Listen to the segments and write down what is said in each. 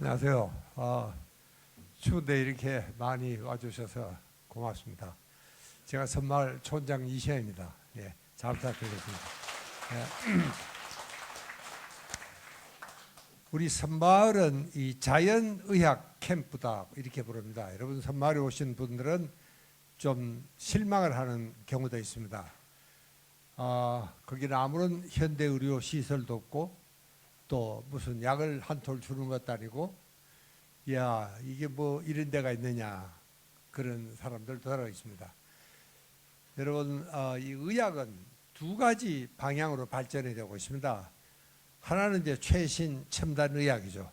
안녕하세요. 추운데 이렇게 많이 와주셔서 고맙습니다. 제가 선마을 촌장 이시영입니다. 예, 잘 부탁드리겠습니다. 예. 우리 선마을은 이 자연의학 캠프다 이렇게 부릅니다. 여러분 선마을에 오신 분들은 좀 실망을 하는 경우도 있습니다. 거기는 아무런 현대 의료 시설도 없고 또 무슨 약을 한 톨 주는 것도 아니고, 야 이게 뭐 이런 데가 있느냐 그런 사람들도 들어 있습니다. 여러분 이 의학은 두 가지 방향으로 발전이 되고 있습니다. 하나는 이제 최신 첨단 의학이죠.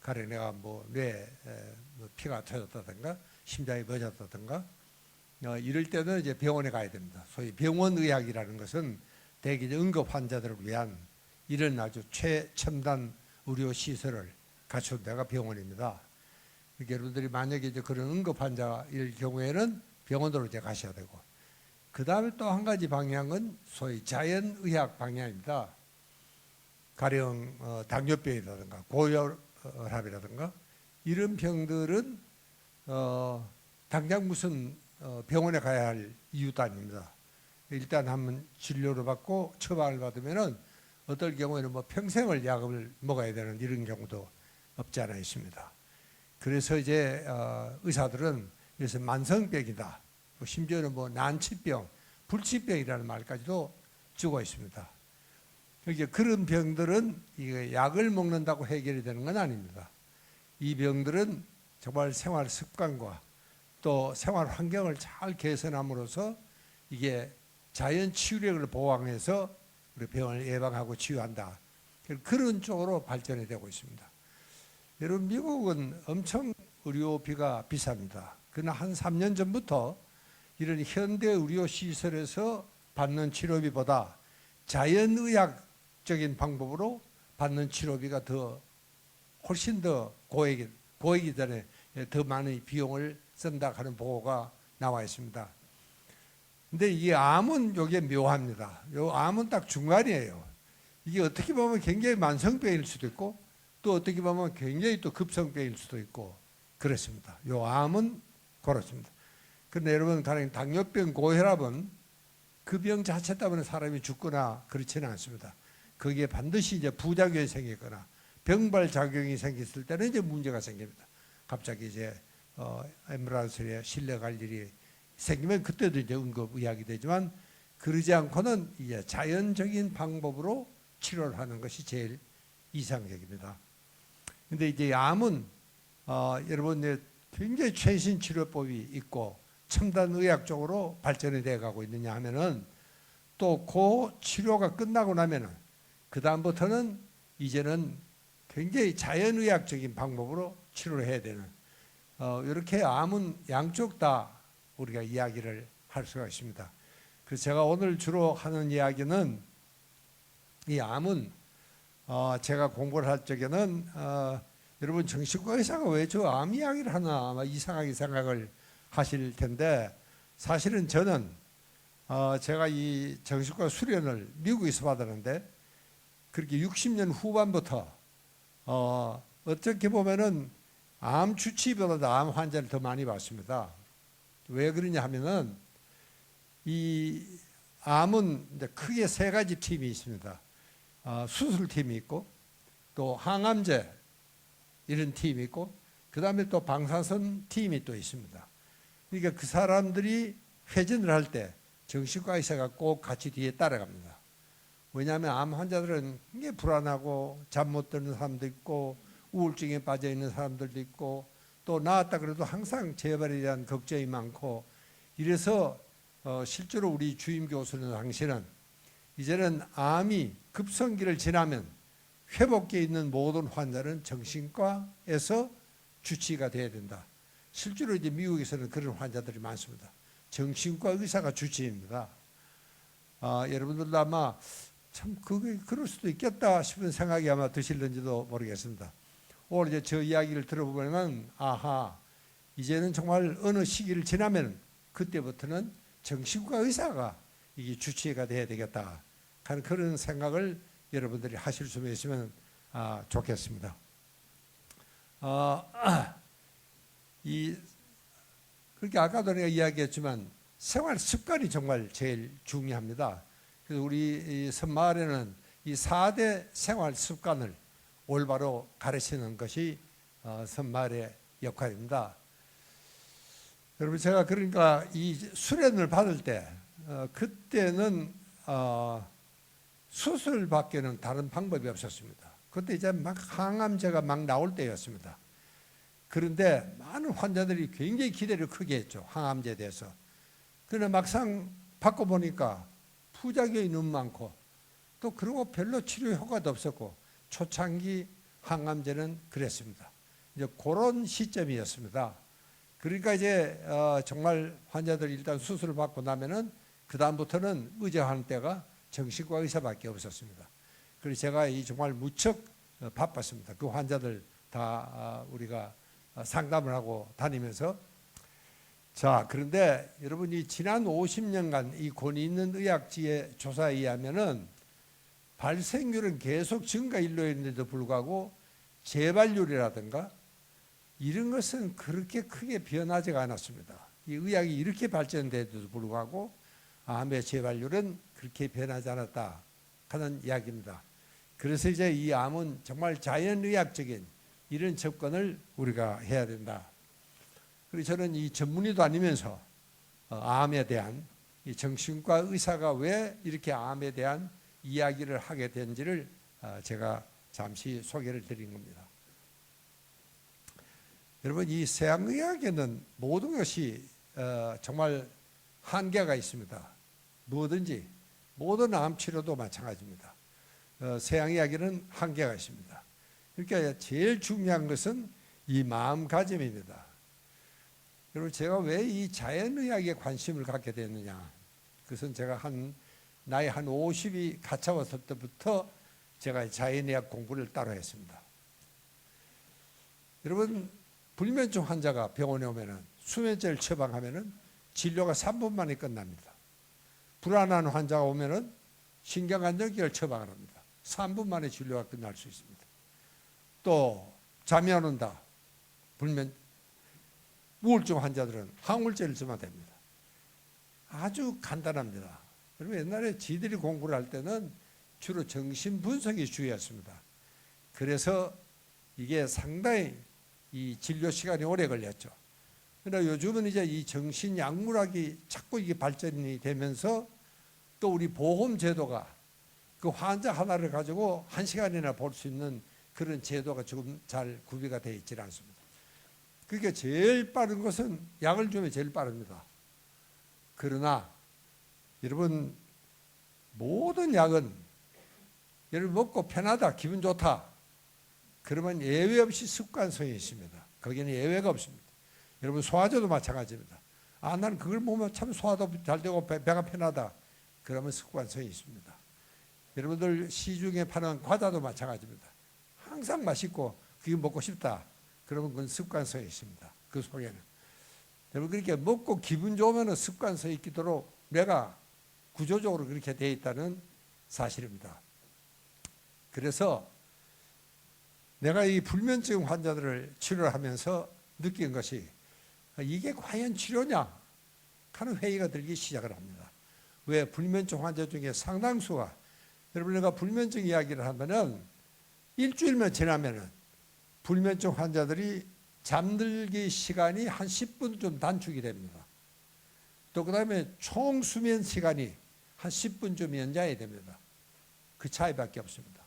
가령 내가 뭐 뇌 피가 터졌다든가 심장이 멎었다든가 이럴 때는 이제 병원에 가야 됩니다. 소위 병원 의학이라는 것은 대개 응급 환자들을 위한 이런 아주 최첨단 의료 시설을 갖춘 데가 병원입니다. 그러니까 여러분들이 만약에 이제 그런 응급 환자일 경우에는 병원으로 이제 가셔야 되고, 그 다음에 또 한 가지 방향은 소위 자연의학 방향입니다. 가령 당뇨병이라든가 고혈압이라든가 이런 병들은 당장 무슨 병원에 가야 할 이유도 아닙니다. 일단 한번 진료를 받고 처방을 받으면은 어떨 경우에는 뭐 평생을 약을 먹어야 되는 이런 경우도 없지 않아 있습니다. 그래서 이제 의사들은 그래서 만성병이다, 심지어는 뭐 난치병, 불치병이라는 말까지도 주고 있습니다. 그러니까 그런 병들은 이게 약을 먹는다고 해결이 되는 건 아닙니다. 이 병들은 정말 생활 습관과 또 생활 환경을 잘 개선함으로써 이게 자연 치유력을 보강해서 우리 병을 예방하고 치유한다, 그런 쪽으로 발전이 되고 있습니다. 여러분 미국은 엄청 의료비가 비쌉니다. 그러나 한 3년 전부터 이런 현대 의료 시설에서 받는 치료비보다 자연의학적인 방법으로 받는 치료비가 훨씬 더 고액이 전에 더 많은 비용을 쓴다 하는 보고가 나와 있습니다. 근데 이 암은 이게 묘합니다. 요 암은 딱 중간이에요. 이게 어떻게 보면 굉장히 만성병일 수도 있고 또 어떻게 보면 굉장히 또 급성병일 수도 있고 그렇습니다. 요 암은 그렇습니다. 그런데 여러분 가령 당뇨병, 고혈압은 그 병 자체 때문에 사람이 죽거나 그렇지는 않습니다. 거기에 반드시 이제 부작용이 생기거나 병발 작용이 생겼을 때는 이제 문제가 생깁니다. 갑자기 이제 앰뷸런스에 실려갈 일이 생기면 그때도 이제 응급의학이 되지만, 그러지 않고는 이제 자연적인 방법으로 치료를 하는 것이 제일 이상적입니다. 근데 이제 암은 여러분 굉장히 최신 치료법이 있고 첨단 의학 쪽으로 발전이 돼 가고 있느냐 하면은, 또 그 치료가 끝나고 나면은 그 다음부터는 이제는 굉장히 자연의학적인 방법으로 치료를 해야 되는, 이렇게 암은 양쪽 다 우리가 이야기를 할 수가 있습니다. 그래서 제가 오늘 주로 하는 이야기는, 이 암은 제가 공부를 할 적에는 여러분 정신과 의사가 왜 저 암 이야기를 하나 아마 이상하게 생각을 하실 텐데, 사실은 저는 제가 이 정신과 수련을 미국에서 받았는데 그렇게 60년 후반부터 어떻게 보면은 암 주치의보다 암 환자를 더 많이 봤습니다. 왜 그러냐 하면은 이 암은 이제 크게 세 가지 팀이 있습니다. 수술팀이 있고 또 항암제 이런 팀이 있고 그 다음에 또 방사선 팀이 또 있습니다. 그러니까 그 사람들이 회전을 할 때 정신과 의사가 꼭 같이 뒤에 따라갑니다. 왜냐하면 암 환자들은 굉장히 불안하고 잠 못 드는 사람도 있고 우울증에 빠져 있는 사람들도 있고 또 나았다 그래도 항상 재발에 대한 걱정이 많고 이래서 실제로 우리 주임 교수는 당시는 이제는 암이 급성기를 지나면 회복기에 있는 모든 환자는 정신과에서 주치의가 돼야 된다. 실제로 이제 미국에서는 그런 환자들이 많습니다. 정신과 의사가 주치의입니다. 여러분들도 아마 참 그게 그럴 수도 있겠다 싶은 생각이 아마 드실는지도 모르겠습니다. 오늘 이제 저 이야기를 들어보면 아하, 이제는 정말 어느 시기를 지나면 그때부터는 정신과 의사가 이게 주치의가 돼야 되겠다 하는 그런 생각을 여러분들이 하실 수 있으면 좋겠습니다. 어, 이 그렇게 아까도 내가 이야기했지만 생활 습관이 정말 제일 중요합니다. 그래서 우리 섬마을에는 이 4대 생활 습관을 올바로 가르치는 것이 섬마을의 역할입니다. 여러분 제가 그러니까 이 수련을 받을 때 그때는 수술밖에는 다른 방법이 없었습니다. 그때 이제 막 항암제가 막 나올 때였습니다. 그런데 많은 환자들이 굉장히 기대를 크게 했죠. 항암제에 대해서. 그러나 막상 받고 보니까 부작용이 너무 많고 또 그리고 별로 치료 효과도 없었고 초창기 항암제는 그랬습니다. 이제 그런 시점이었습니다. 그러니까 이제 정말 환자들이 일단 수술을 받고 나면은 그 다음부터는 의존하는 때가 정신과 의사밖에 없었습니다. 그래서 제가 이 정말 무척 바빴습니다. 그 환자들 다 우리가 상담을 하고 다니면서 자 그런데 여러분이 지난 50년간 이 권위 있는 의학지의 조사에 의하면은 발생률은 계속 증가 일로였는데도 불구하고 재발률이라든가 이런 것은 그렇게 크게 변하지가 않았습니다. 이 의학이 이렇게 발전돼도 불구하고 암의 재발률은 그렇게 변하지 않았다 하는 이야기입니다. 그래서 이제 이 암은 정말 자연의학적인 이런 접근을 우리가 해야 된다. 그리고 저는 이 전문의도 아니면서 암에 대한 이 정신과 의사가 왜 이렇게 암에 대한 이야기를 하게 된지를 제가 잠시 소개를 드린 겁니다. 여러분 이 서양의학에는 모든 것이 정말 한계가 있습니다. 뭐든지 모든 암 치료도 마찬가지입니다. 서양의학에는 한계가 있습니다. 그러니까 제일 중요한 것은 이 마음가짐입니다. 여러분 제가 왜 이 자연의학에 관심을 갖게 됐느냐, 그것은 제가 나이 한 50이 가차웠을 때부터 제가 자연의학 공부를 따로 했습니다. 여러분 불면증 환자가 병원에 오면은 수면제를 처방하면은 진료가 3분 만에 끝납니다. 불안한 환자가 오면은 신경안정기를 처방을 합니다. 3분 만에 진료가 끝날 수 있습니다. 또 잠이 안 온다, 우울증 환자들은 항우울제를 쓰면 됩니다. 아주 간단합니다. 그리고 옛날에 지들이 공부를 할 때는 주로 정신분석이 주였습니다. 그래서 이게 상당히 이 진료 시간이 오래 걸렸죠. 그러나 요즘은 이제 이 정신약물학이 자꾸 이게 발전이 되면서 또 우리 보험제도가 그 환자 하나를 가지고 1시간이나 볼 수 있는 그런 제도가 지금 잘 구비가 되어 있지 않습니다. 그러니까 제일 빠른 것은 약을 주면 제일 빠릅니다. 그러나 여러분 모든 약은 여러분 먹고 편하다, 기분 좋다, 그러면 예외 없이 습관성이 있습니다. 거기는 예외가 없습니다. 여러분 소화제도 마찬가지입니다. 나는 그걸 먹으면 참 소화도 잘 되고 배가 편하다, 그러면 습관성이 있습니다. 여러분들 시중에 파는 과자도 마찬가지입니다. 항상 맛있고 그게 먹고 싶다, 그러면 그건 습관성이 있습니다. 그 속에는. 여러분 그렇게 먹고 기분 좋으면 습관성이 있도록 내가 구조적으로 그렇게 되어 있다는 사실입니다. 그래서 내가 이 불면증 환자들을 치료하면서 느낀 것이 이게 과연 치료냐 하는 회의가 들기 시작을 합니다. 왜 불면증 환자 중에 상당수가, 여러분 내가 불면증 이야기를 하면은 일주일만 지나면은 불면증 환자들이 잠들기 시간이 한 10분 좀 단축이 됩니다. 또 그 다음에 총 수면 시간이 한 10분 좀 연장이 됩니다. 그 차이밖에 없습니다.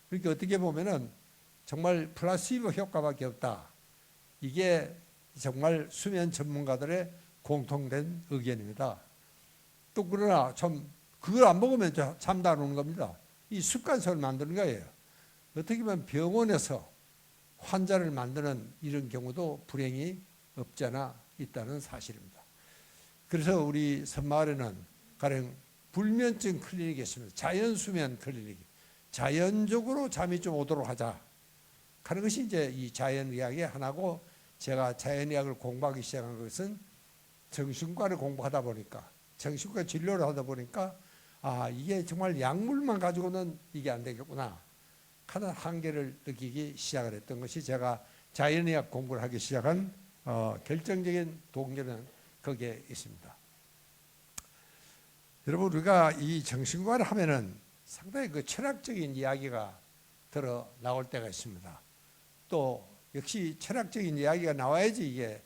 그러니까 어떻게 보면은 정말 플라시보 효과밖에 없다. 이게 정말 수면 전문가들의 공통된 의견입니다. 또 그러나 좀 그걸 안 먹으면 잠도 안 오는 겁니다. 이 습관성을 만드는 거예요. 어떻게 보면 병원에서 환자를 만드는 이런 경우도 불행히 없지 않아 있다는 사실입니다. 그래서 우리 섬마을에는 가령 불면증 클리닉이 있습니다. 자연수면 클리닉. 자연적으로 잠이 좀 오도록 하자 하는 것이 이제 이 자연의학의 하나고, 제가 자연의학을 공부하기 시작한 것은 정신과를 공부하다 보니까, 정신과 진료를 하다 보니까 이게 정말 약물만 가지고는 이게 안 되겠구나 하는 한계를 느끼기 시작을 했던 것이 제가 자연의학 공부를 하기 시작한 결정적인 동기는 거기에 있습니다. 여러분, 우리가 이 정신과를 하면은 상당히 그 철학적인 이야기가 들어 나올 때가 있습니다. 또 역시 철학적인 이야기가 나와야지 이게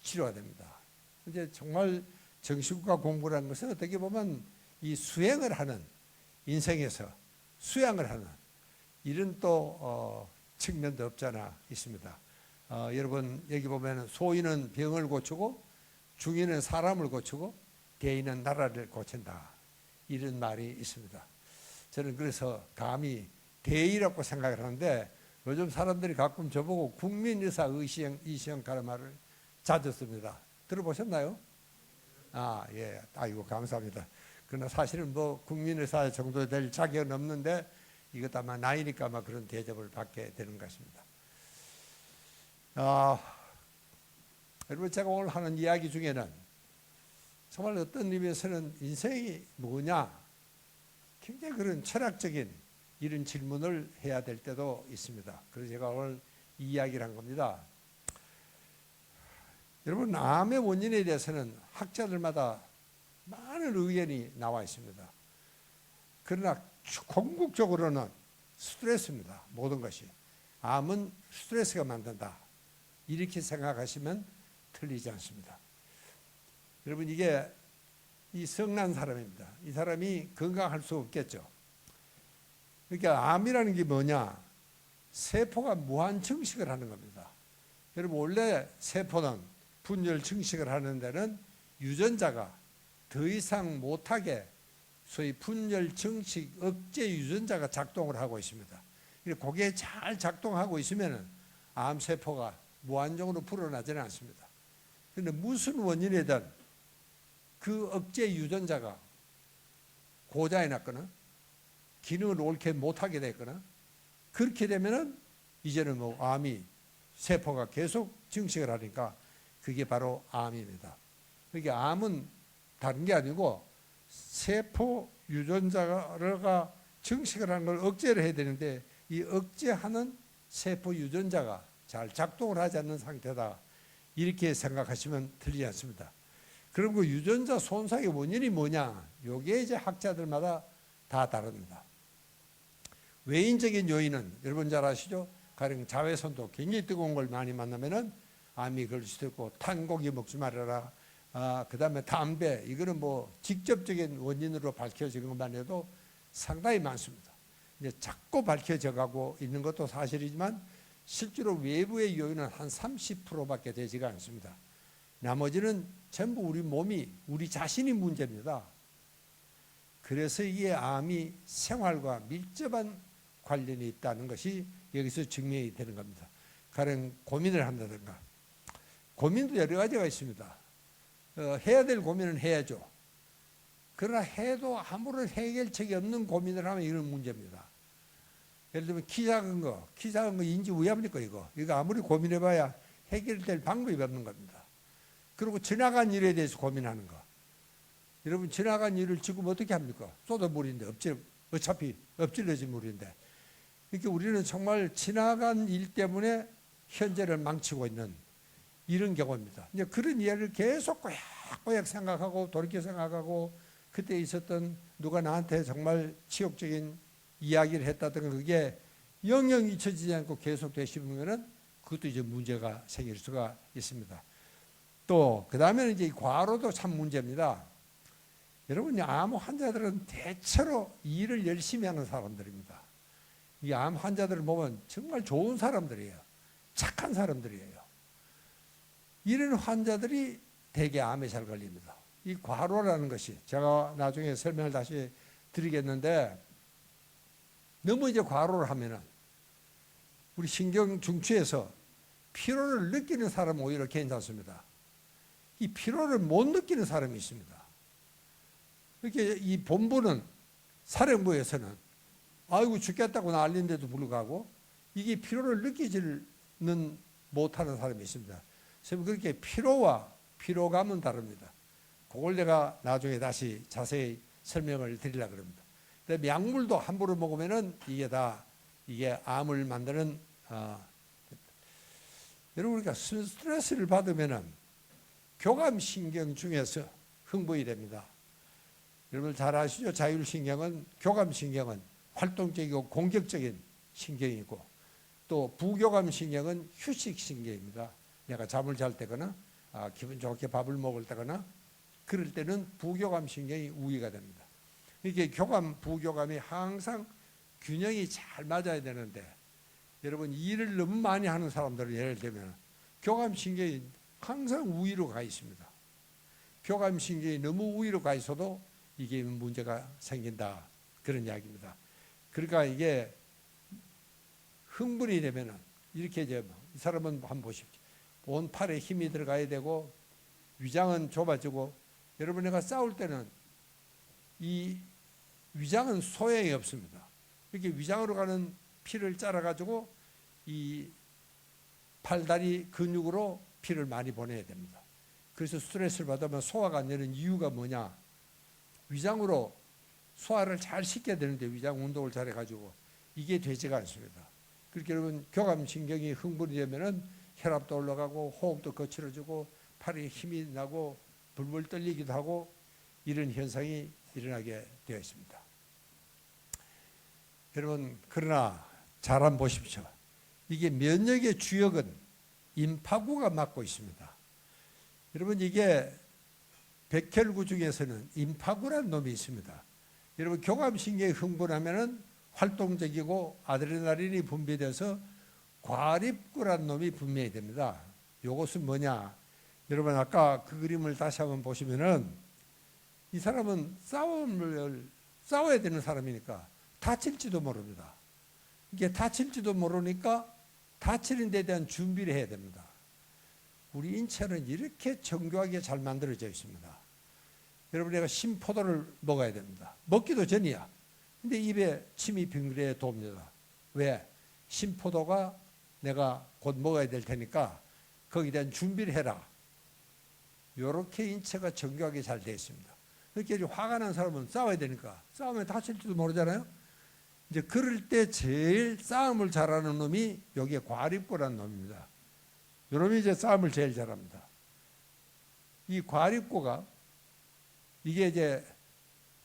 치료가 됩니다. 근데 정말 정신과 공부라는 것은 어떻게 보면 이 수행을 하는, 인생에서 수양을 하는 이런 또 측면도 없잖아 있습니다. 여러분, 여기 보면 소인은 병을 고치고 중인은 사람을 고치고 대인은 나라를 고친다, 이런 말이 있습니다. 저는 그래서 감히 대의라고 생각을 하는데, 요즘 사람들이 가끔 저보고 국민의사 이시영 가르마를 자주 씁니다. 들어보셨나요? 예. 아이고, 감사합니다. 그러나 사실은 뭐 국민의사 정도 될 자격은 없는데, 이것 아마 나이니까 아마 그런 대접을 받게 되는 것입니다. 여러분, 제가 오늘 하는 이야기 중에는 정말 어떤 의미에서는 인생이 뭐냐, 굉장히 그런 철학적인 이런 질문을 해야 될 때도 있습니다. 그래서 제가 오늘 이 이야기를 한 겁니다. 여러분, 암의 원인에 대해서는 학자들마다 많은 의견이 나와 있습니다. 그러나 궁극적으로는 스트레스입니다. 모든 것이. 암은 스트레스가 만든다, 이렇게 생각하시면 틀리지 않습니다. 여러분, 이게 이 성난 사람입니다. 이 사람이 건강할 수 없겠죠. 그러니까 암이라는 게 뭐냐? 세포가 무한 증식을 하는 겁니다. 여러분, 원래 세포는 분열 증식을 하는 데는 유전자가 더 이상 못하게 소위 분열 증식 억제 유전자가 작동을 하고 있습니다. 그게 잘 작동하고 있으면 암세포가 무한정으로 불어나지는 않습니다. 그런데 무슨 원인이든 그 억제 유전자가 고장이 났거나 기능을 옳게 못하게 됐거나 그렇게 되면은 이제는 뭐 암이 세포가 계속 증식을 하니까 그게 바로 암입니다. 그러니까 암은 다른 게 아니고 세포 유전자가 증식을 하는 걸 억제를 해야 되는데, 이 억제하는 세포 유전자가 잘 작동을 하지 않는 상태다, 이렇게 생각하시면 틀리지 않습니다. 그럼 그 유전자 손상의 원인이 뭐냐? 요게 이제 학자들마다 다 다릅니다. 외인적인 요인은 여러분 잘 아시죠? 가령 자외선도 굉장히 뜨거운 걸 많이 만나면은 암이 걸릴 수도 있고, 탄 고기 먹지 말아라, 그 다음에 담배, 이거는 뭐 직접적인 원인으로 밝혀지는 것만 해도 상당히 많습니다. 이제 자꾸 밝혀져 가고 있는 것도 사실이지만 실제로 외부의 요인은 한 30%밖에 되지가 않습니다. 나머지는 전부 우리 몸이, 우리 자신이 문제입니다. 그래서 이게 암이 생활과 밀접한 관련이 있다는 것이 여기서 증명이 되는 겁니다. 가령 고민을 한다든가, 고민도 여러 가지가 있습니다. 해야 될 고민은 해야죠. 그러나 해도 아무런 해결책이 없는 고민을 하면 이런 문제입니다. 예를 들면 키 작은 거 인지 왜 합니까? 이거 아무리 고민해봐야 해결될 방법이 없는 겁니다. 그리고 지나간 일에 대해서 고민하는 거. 여러분, 지나간 일을 지금 어떻게 합니까? 쏟아물인데, 어차피 엎질러진 물인데. 그러니까 우리는 정말 지나간 일 때문에 현재를 망치고 있는 이런 경우입니다. 이제 그런 이야기를 계속 꼬약꼬약 생각하고 돌이켜 생각하고, 그때 있었던 누가 나한테 정말 치욕적인 이야기를 했다든가 그게 영영 잊혀지지 않고 계속 되시면은 그것도 이제 문제가 생길 수가 있습니다. 또 그 다음에는 이제 과로도 참 문제입니다. 여러분, 암 환자들은 대체로 일을 열심히 하는 사람들입니다. 이 암 환자들을 보면 정말 좋은 사람들이에요. 착한 사람들이에요. 이런 환자들이 대개 암에 잘 걸립니다. 이 과로라는 것이 제가 나중에 설명을 다시 드리겠는데, 너무 이제 과로를 하면은 우리 신경 중추에서 피로를 느끼는 사람은 오히려 괜찮습니다. 이 피로를 못 느끼는 사람이 있습니다. 이렇게 이 본부는, 사령부에서는 아이고 죽겠다고 난리인데도 불구하고 이게 피로를 느끼지는 못하는 사람이 있습니다. 그래서 그렇게 피로와 피로감은 다릅니다. 그걸 내가 나중에 다시 자세히 설명을 드리려고 합니다. 그다음에 약물도 함부로 먹으면은 이게 암을 만드는 여러분 우리가 스트레스를 받으면은 교감신경 중에서 흥분이 됩니다. 여러분 잘 아시죠? 자율신경은 교감신경은 활동적이고 공격적인 신경이고 또 부교감신경은 휴식신경입니다. 내가 잠을 잘 때거나 기분 좋게 밥을 먹을 때거나 그럴 때는 부교감신경이 우위가 됩니다. 이게 교감, 부교감이 항상 균형이 잘 맞아야 되는데 여러분 일을 너무 많이 하는 사람들은 예를 들면 교감신경이 항상 우위로 가 있습니다. 교감신경이 너무 우위로 가 있어도 이게 문제가 생긴다 그런 이야기입니다. 그러니까 이게 흥분이 되면은 이렇게 이제 이 사람은 한번 보십시오. 온 팔에 힘이 들어가야 되고 위장은 좁아지고 여러분 내가 싸울 때는 이 위장은 소용이 없습니다. 이렇게 위장으로 가는 피를 짜라 가지고 이 팔다리 근육으로 피를 많이 보내야 됩니다. 그래서 스트레스를 받으면 소화가 안 되는 이유가 뭐냐? 위장으로 소화를 잘 시켜야 되는데 위장 운동을 잘 해가지고 이게 되지가 않습니다. 그렇게 여러분 교감신경이 흥분이 되면은 혈압도 올라가고 호흡도 거칠어지고 팔에 힘이 나고 불불 떨리기도 하고 이런 현상이 일어나게 되어 있습니다. 여러분 그러나 잘 한번 보십시오. 이게 면역의 주역은 임파구가 맡고 있습니다. 여러분 이게 백혈구 중에서는 임파구라는 놈이 있습니다. 여러분 교감신경이 흥분하면은 활동적이고 아드레날린이 분비돼서 과립구라는 놈이 분명히 됩니다. 이것은 뭐냐? 여러분 아까 그 그림을 다시 한번 보시면은 이 사람은 싸워야 되는 사람이니까 다칠지도 모릅니다. 이게 다칠지도 모르니까 다치는 데 대한 준비를 해야 됩니다. 우리 인체는 이렇게 정교하게 잘 만들어져 있습니다. 여러분 내가 신포도를 먹어야 됩니다. 먹기도 전이야. 근데 입에 침이 빙그레 돕니다. 왜? 신포도가 내가 곧 먹어야 될 테니까 거기에 대한 준비를 해라. 이렇게 인체가 정교하게 잘 되어 있습니다. 그렇게 화가 난 사람은 싸워야 되니까 싸우면 다칠지도 모르잖아요. 이제 그럴 때 제일 싸움을 잘하는 놈이 여기에 과립구라는 놈입니다. 이 놈이 이제 싸움을 제일 잘합니다. 이 과립구가 이게 이제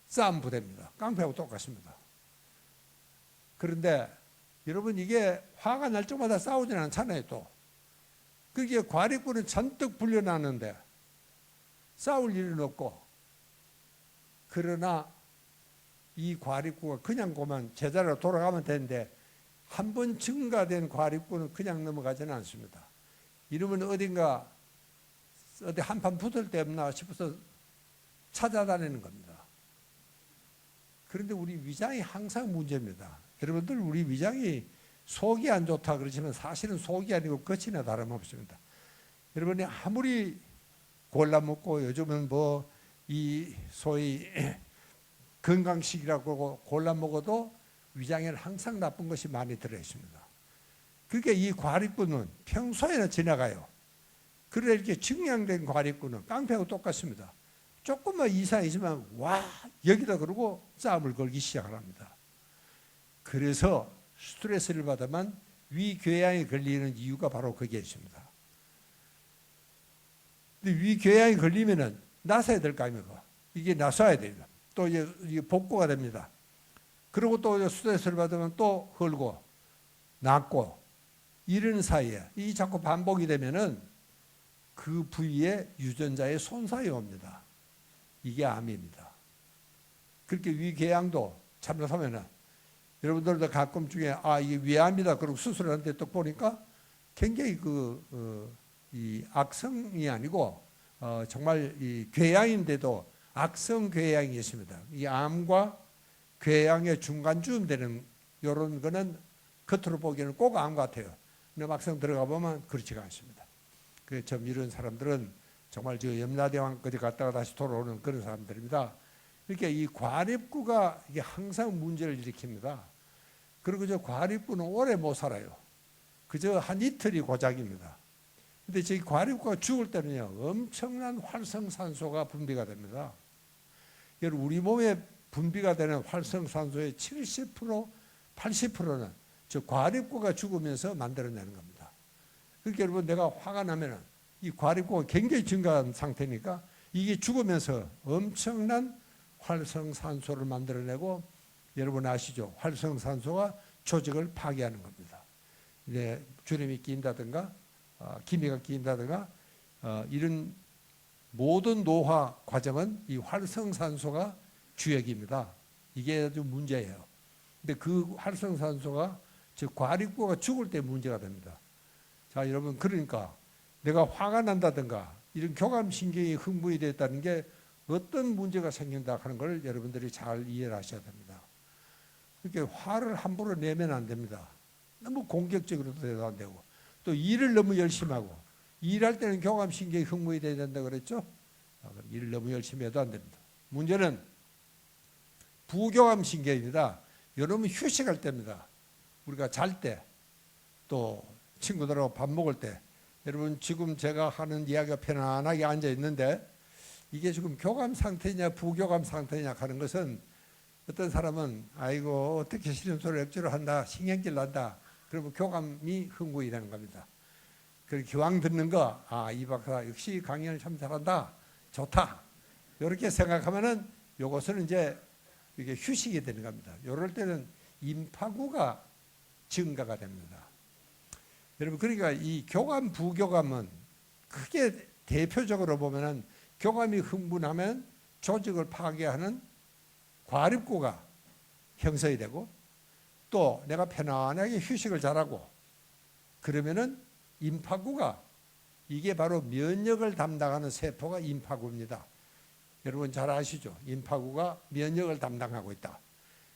싸움 부대입니다. 깡패하고 똑같습니다. 그런데 여러분 이게 화가 날 적마다 싸우지는 않잖아요 또. 그게 과립구는 잔뜩 불려놨는데 싸울 일은 없고 그러나 이 과립구가 그냥 고만 제자리로 돌아가면 되는데 한 번 증가된 과립구는 그냥 넘어가지는 않습니다. 이러면 어디 한판 붙을 데 없나 싶어서 찾아다니는 겁니다. 그런데 우리 위장이 항상 문제입니다. 여러분들 우리 위장이 속이 안 좋다 그러지만 사실은 속이 아니고 끝이나 다름없습니다. 여러분이 아무리 골라 먹고 요즘은 뭐 이 소위 건강식이라고 골라 먹어도 위장에는 항상 나쁜 것이 많이 들어있습니다. 그러니까 이 과립구는 평소에는 지나가요. 그래 이렇게 증량된 과립구는 깡패하고 똑같습니다. 조금만 이상이 있으면 와 여기다 그러고 싸움을 걸기 시작합니다. 그래서 스트레스를 받으면 위궤양이 걸리는 이유가 바로 거기에 있습니다. 근데 위궤양이 걸리면은 나서야 될 거 아닙니까? 이게 나서야 됩니다. 또 이제 복구가 됩니다. 그리고 또 스트레스를 받으면 또 헐고 낫고 이런 사이에 이 자꾸 반복이 되면은 그 부위에 유전자의 손상이 옵니다. 이게 암입니다. 그렇게 위궤양도 잘못하면은 여러분들도 가끔 중에 이게 위암이다 그러고 수술하는데 또 보니까 굉장히 이 악성이 아니고 정말 이 궤양인데도 악성 궤양이 있습니다. 이 암과 궤양의 중간쯤 되는 이런 거는 겉으로 보기에는 꼭 암 같아요. 근데 막상 들어가 보면 그렇지가 않습니다. 그 좀 이런 사람들은 정말 저 염라대왕까지 갔다가 다시 돌아오는 그런 사람들입니다. 이렇게 이 과립구가 이게 항상 문제를 일으킵니다. 그리고 저 과립구는 오래 못 살아요. 그저 한 이틀이 고작입니다. 근데 저 과립구가 죽을 때는요, 엄청난 활성산소가 분비가 됩니다. 여러분, 우리 몸에 분비가 되는 활성산소의 70%, 80%는 저 과립구가 죽으면서 만들어내는 겁니다. 그러니까 여러분 내가 화가 나면은 이 과립고가 굉장히 증가한 상태니까 이게 죽으면서 엄청난 활성산소를 만들어내고 여러분 아시죠? 활성산소가 조직을 파괴하는 겁니다. 이제 주름이 끼인다든가 기미가 끼인다든가 이런 모든 노화 과정은 이 활성산소가 주역입니다. 이게 아주 문제예요. 근데 그 활성산소가 즉 과립고가 죽을 때 문제가 됩니다. 자, 여러분 그러니까 내가 화가 난다든가 이런 교감신경이 흥분이 됐다는 게 어떤 문제가 생긴다 하는 걸 여러분들이 잘 이해를 하셔야 됩니다. 그러니까 화를 함부로 내면 안 됩니다. 너무 공격적으로도 돼도 안 되고 또 일을 너무 열심히 하고 일할 때는 교감신경이 흥분이 돼야 된다고 그랬죠? 일을 너무 열심히 해도 안 됩니다. 문제는 부교감신경입니다. 여러분 휴식할 때입니다. 우리가 잘 때 또 친구들하고 밥 먹을 때 여러분 지금 제가 하는 이야기가 편안하게 앉아 있는데 이게 지금 교감 상태냐 부교감 상태냐 하는 것은 어떤 사람은 아이고 어떻게 싫은 소리를 억지로 한다 신경질 난다 그러면 교감이 흥분이 되는 겁니다. 그 기왕 듣는 거 이 박사 역시 강연을 참 잘한다 좋다 이렇게 생각하면은 요것은 이제 이게 휴식이 되는 겁니다. 이럴 때는 임파구가 증가가 됩니다. 여러분 그러니까 이 교감 부교감은 크게 대표적으로 보면은 교감이 흥분하면 조직을 파괴하는 과립고가 형성이 되고 또 내가 편안하게 휴식을 잘하고 그러면은 임파구가 이게 바로 면역을 담당하는 세포가 임파구입니다. 여러분 잘 아시죠? 임파구가 면역을 담당하고 있다.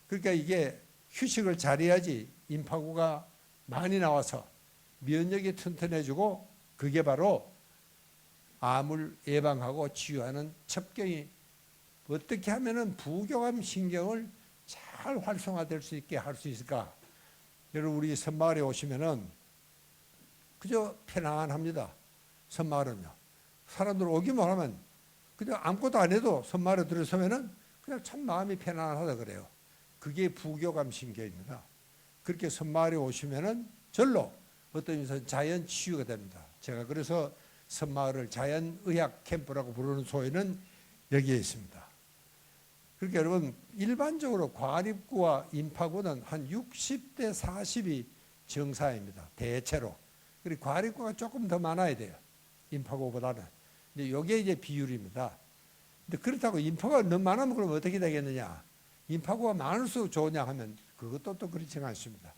그러니까 이게 휴식을 잘해야지 임파구가 많이 나와서 면역이 튼튼해지고 그게 바로 암을 예방하고 치유하는 첩경이 어떻게 하면은 부교감 신경을 잘 활성화될 수 있게 할 수 있을까? 여러분 우리 섬마을에 오시면은 그저 편안합니다. 섬마을은요. 사람들 오기만 하면 그냥 아무것도 안 해도 섬마을에 들어서면은 그냥 참 마음이 편안하다 그래요. 그게 부교감 신경입니다. 그렇게 섬마을에 오시면은 절로 어떤 의미에서 자연 치유가 됩니다. 제가 그래서 섬마을을 자연의학 캠프라고 부르는 소위는 여기에 있습니다. 그러니까 여러분 일반적으로 과립구와 임파구는 한 60대 40이 정사입니다. 대체로. 그리고 과립구가 조금 더 많아야 돼요. 임파구보다는. 근데 이게 이제 비율입니다. 근데 그렇다고 임파구가 너무 많으면 그럼 어떻게 되겠느냐? 임파구가 많을수록 좋으냐 하면 그것도 또 그렇지가 않습니다.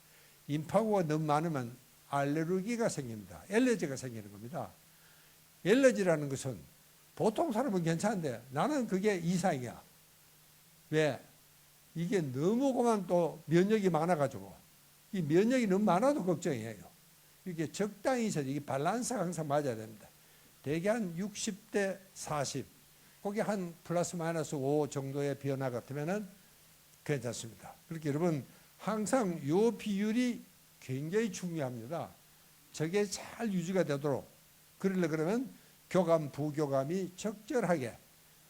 임파구가 너무 많으면 알레르기가 생깁니다. 엘러지가 생기는 겁니다. 엘러지라는 것은 보통 사람은 괜찮은데 나는 그게 이상이야. 왜? 이게 너무 그만 또 면역이 많아가지고 이 면역이 너무 많아도 걱정이에요. 이게 적당히 있어야 이게 밸런스가 항상 맞아야 됩니다. 대개 한 60대 40 거기 한 플러스 마이너스 5 정도의 변화 같으면은 괜찮습니다. 그렇게 여러분 항상 요 비율이 굉장히 중요합니다. 저게 잘 유지가 되도록 그러면 교감, 부교감이 적절하게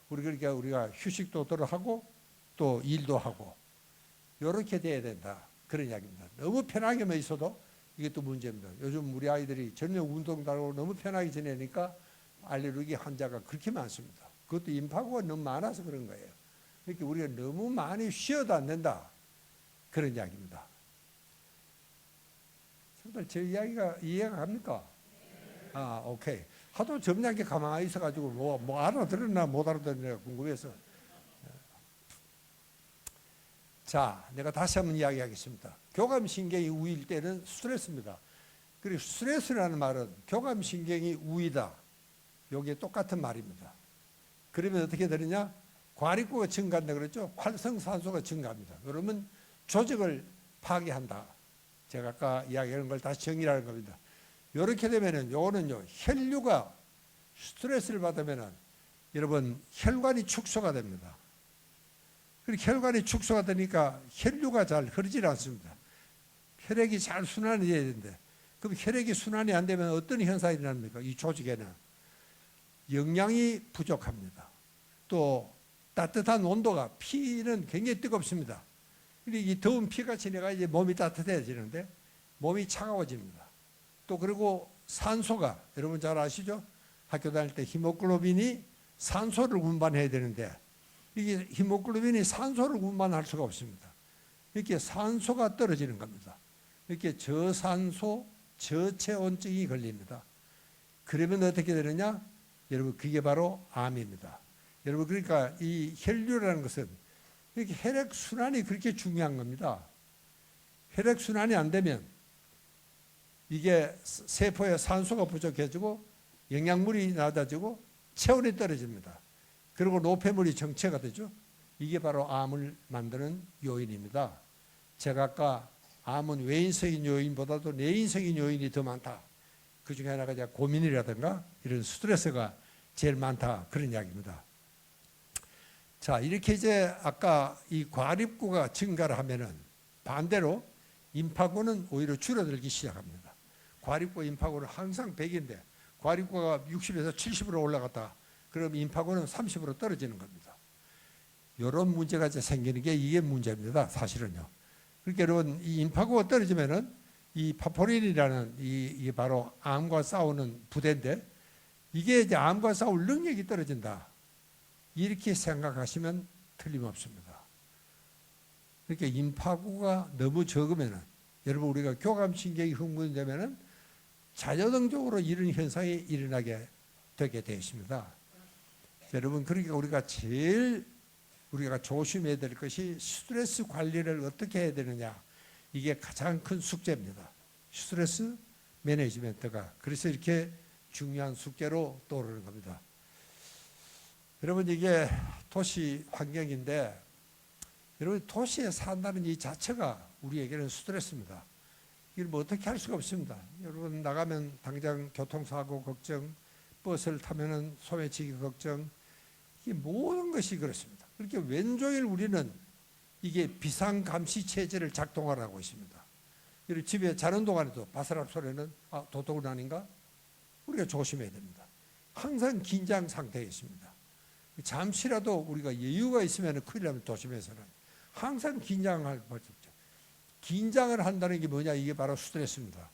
그러니까 우리가 휴식도 하고 또 일도 하고 이렇게 돼야 된다. 그런 이야기입니다. 너무 편하게만 있어도 이게 또 문제입니다. 요즘 우리 아이들이 저녁 운동도 하고 너무 편하게 지내니까 알레르기 환자가 그렇게 많습니다. 그것도 임파구가 너무 많아서 그런 거예요. 그러니까 우리가 너무 많이 쉬어도 안 된다. 그런 이야기입니다. 제 이야기가 이해가 갑니까? 오케이. 하도 점잖게 가만히 있어가지고 뭐 알아들었나 못 알아들었나 궁금해서. 자, 내가 다시 한번 이야기하겠습니다. 교감신경이 우위일 때는 스트레스입니다. 그리고 스트레스라는 말은 교감신경이 우위다. 이게 똑같은 말입니다. 그러면 어떻게 되느냐? 과립구가 증가한다 그랬죠? 활성산소가 증가합니다. 그러면 조직을 파괴한다. 제가 아까 이야기한 걸 다시 정리하는 겁니다. 이렇게 되면은 요거는요, 혈류가 스트레스를 받으면은 여러분 혈관이 축소가 됩니다. 그리고 혈관이 축소가 되니까 혈류가 잘 흐르질 않습니다. 혈액이 잘 순환이 돼야 되는데 그럼 혈액이 순환이 안 되면 어떤 현상이 일어납니까? 이 조직에는 영양이 부족합니다. 또 따뜻한 온도가 피는 굉장히 뜨겁습니다. 그리고 이 더운 피가 지내가 이제 몸이 따뜻해지는데 몸이 차가워집니다. 또 그리고 산소가 여러분 잘 아시죠? 학교 다닐 때 히모글로빈이 산소를 운반해야 되는데 이게 히모글로빈이 산소를 운반할 수가 없습니다. 이렇게 산소가 떨어지는 겁니다. 이렇게 저산소 저체온증이 걸립니다. 그러면 어떻게 되느냐? 여러분 그게 바로 암입니다. 여러분 그러니까 이 혈류라는 것은 이렇게 혈액순환이 그렇게 중요한 겁니다. 혈액순환이 안 되면 이게 세포에 산소가 부족해지고 영양물이 낮아지고 체온이 떨어집니다. 그리고 노폐물이 정체가 되죠. 이게 바로 암을 만드는 요인입니다. 제가 아까 암은 외인적인 요인보다도 내인적인 요인이 더 많다. 그 중에 하나가 이제 고민이라든가 이런 스트레스가 제일 많다. 그런 이야기입니다. 자, 이렇게 이제 아까 이 과립구가 증가를 하면은 반대로 임파구는 오히려 줄어들기 시작합니다. 과립구, 임파구는 항상 100인데 과립구가 60에서 70으로 올라갔다. 그럼 임파구는 30으로 떨어지는 겁니다. 이런 문제가 이제 생기는 게 이게 문제입니다. 사실은요. 그러니까 여러분 이 임파구가 떨어지면은 이 파포린이라는 이게 바로 암과 싸우는 부대인데 이게 이제 암과 싸울 능력이 떨어진다. 이렇게 생각하시면 틀림없습니다. 그러니까 임파구가 너무 적으면은 여러분 우리가 교감신경이 흥분되면은 자연적으로 이런 현상이 일어나게 되게 되어 있습니다. 여러분 그러니까 우리가 조심해야 될 것이 스트레스 관리를 어떻게 해야 되느냐. 이게 가장 큰 숙제입니다. 스트레스 매니지먼트가. 그래서 이렇게 중요한 숙제로 떠오르는 겁니다. 여러분 이게 도시 환경인데 여러분 도시에 산다는 이 자체가 우리에게는 스트레스입니다. 이걸 뭐 어떻게 할 수가 없습니다. 여러분 나가면 당장 교통사고 걱정, 버스를 타면은 소매치기 걱정, 이게 모든 것이 그렇습니다. 그렇게 왼종일 우리는 이게 비상감시 체제를 작동하라고 있습니다. 그리고 집에 자는 동안에도 바스락 소리는 도둑은 아닌가? 우리가 조심해야 됩니다. 항상 긴장 상태에 있습니다. 잠시라도 우리가 여유가 있으면 큰일 나면 도심에서는 항상 긴장할 수 없죠. 긴장을 한다는 게 뭐냐? 이게 바로 스트레스입니다.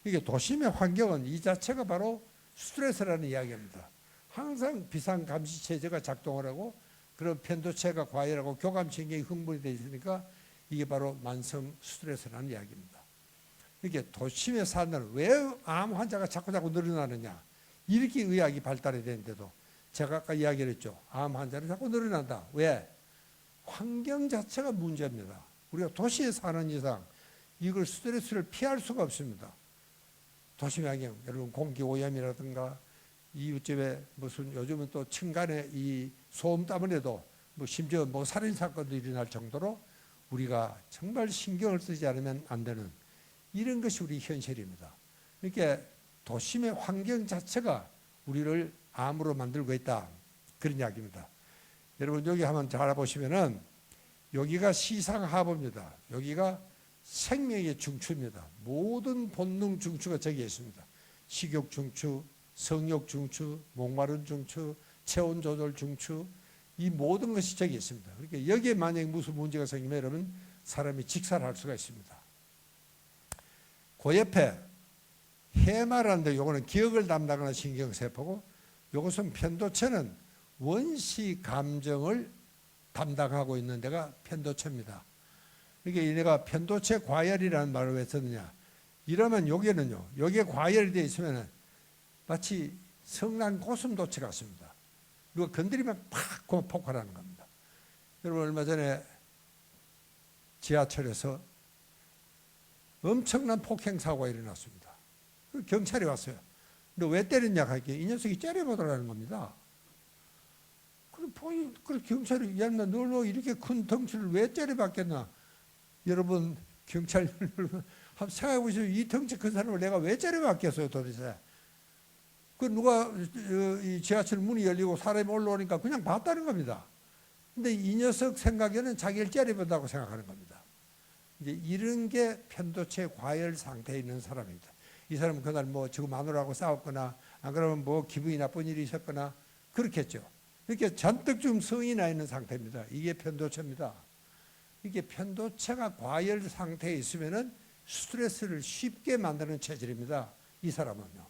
이게 도심의 환경은 이 자체가 바로 스트레스라는 이야기입니다. 항상 비상감시 체제가 작동을 하고 그런 편도체가 과열하고 교감신경이 흥분이 되어 있으니까 이게 바로 만성 스트레스라는 이야기입니다. 이게 도심에 사는 왜 암 환자가 자꾸 늘어나느냐? 이렇게 의학이 발달이 되는데도 제가 아까 이야기를 했죠. 암 환자는 자꾸 늘어난다. 왜? 환경 자체가 문제입니다. 우리가 도시에 사는 이상 이걸 스트레스를 피할 수가 없습니다. 도심 환경, 여러분 공기 오염이라든가 이웃집에 무슨 요즘은 또 층간에 이 소음 때문에도 뭐 심지어 뭐 살인 사건도 일어날 정도로 우리가 정말 신경을 쓰지 않으면 안 되는 이런 것이 우리 현실입니다. 그러니까 도심의 환경 자체가 우리를 암으로 만들고 있다. 그런 이야기입니다. 여러분 여기 한번 잘 보시면은 여기가 시상하부입니다. 여기가 생명의 중추입니다. 모든 본능 중추가 저기에 있습니다. 식욕 중추, 성욕 중추, 목마른 중추, 체온 조절 중추, 이 모든 것이 저기 있습니다. 그러니까 여기에 만약에 무슨 문제가 생기면 여러분 사람이 직살할 수가 있습니다. 그 옆에 해마라는데 요거는 기억을 담당하는 신경세포고 이것은 편도체는 원시 감정을 담당하고 있는 데가 편도체입니다. 그러니까 얘네가 편도체 과열이라는 말을 왜 썼느냐. 이러면 여기는요, 여기에 과열이 되어 있으면 마치 성난 고슴도치 같습니다. 누가 건드리면 팍 폭발하는 겁니다. 여러분 얼마 전에 지하철에서 엄청난 폭행 사고가 일어났습니다. 경찰이 왔어요. 너 왜 때렸냐 하니까 이 녀석이 째려보더라는 겁니다. 그래 경찰이 야, 너 이렇게 큰 덩치를 왜 째려봤겠나? 여러분 경찰 한번 생각해 보시죠. 이 덩치 큰 사람을 내가 왜 째려봤겠어요 도대체? 그 누가 이 지하철 문이 열리고 사람이 올라오니까 그냥 봤다는 겁니다. 근데 이 녀석 생각에는 자기를 째려본다고 생각하는 겁니다. 이제 이런 게 편도체 과열 상태에 있는 사람입니다. 이 사람은 그날 뭐 지금 마누라하고 싸웠거나 안 그러면 뭐 기분이 나쁜 일이 있었거나 그렇겠죠. 이렇게 잔뜩 좀 성이 나 있는 상태입니다. 이게 편도체입니다. 이게 편도체가 과열 상태에 있으면은 스트레스를 쉽게 만드는 체질입니다. 이 사람은요.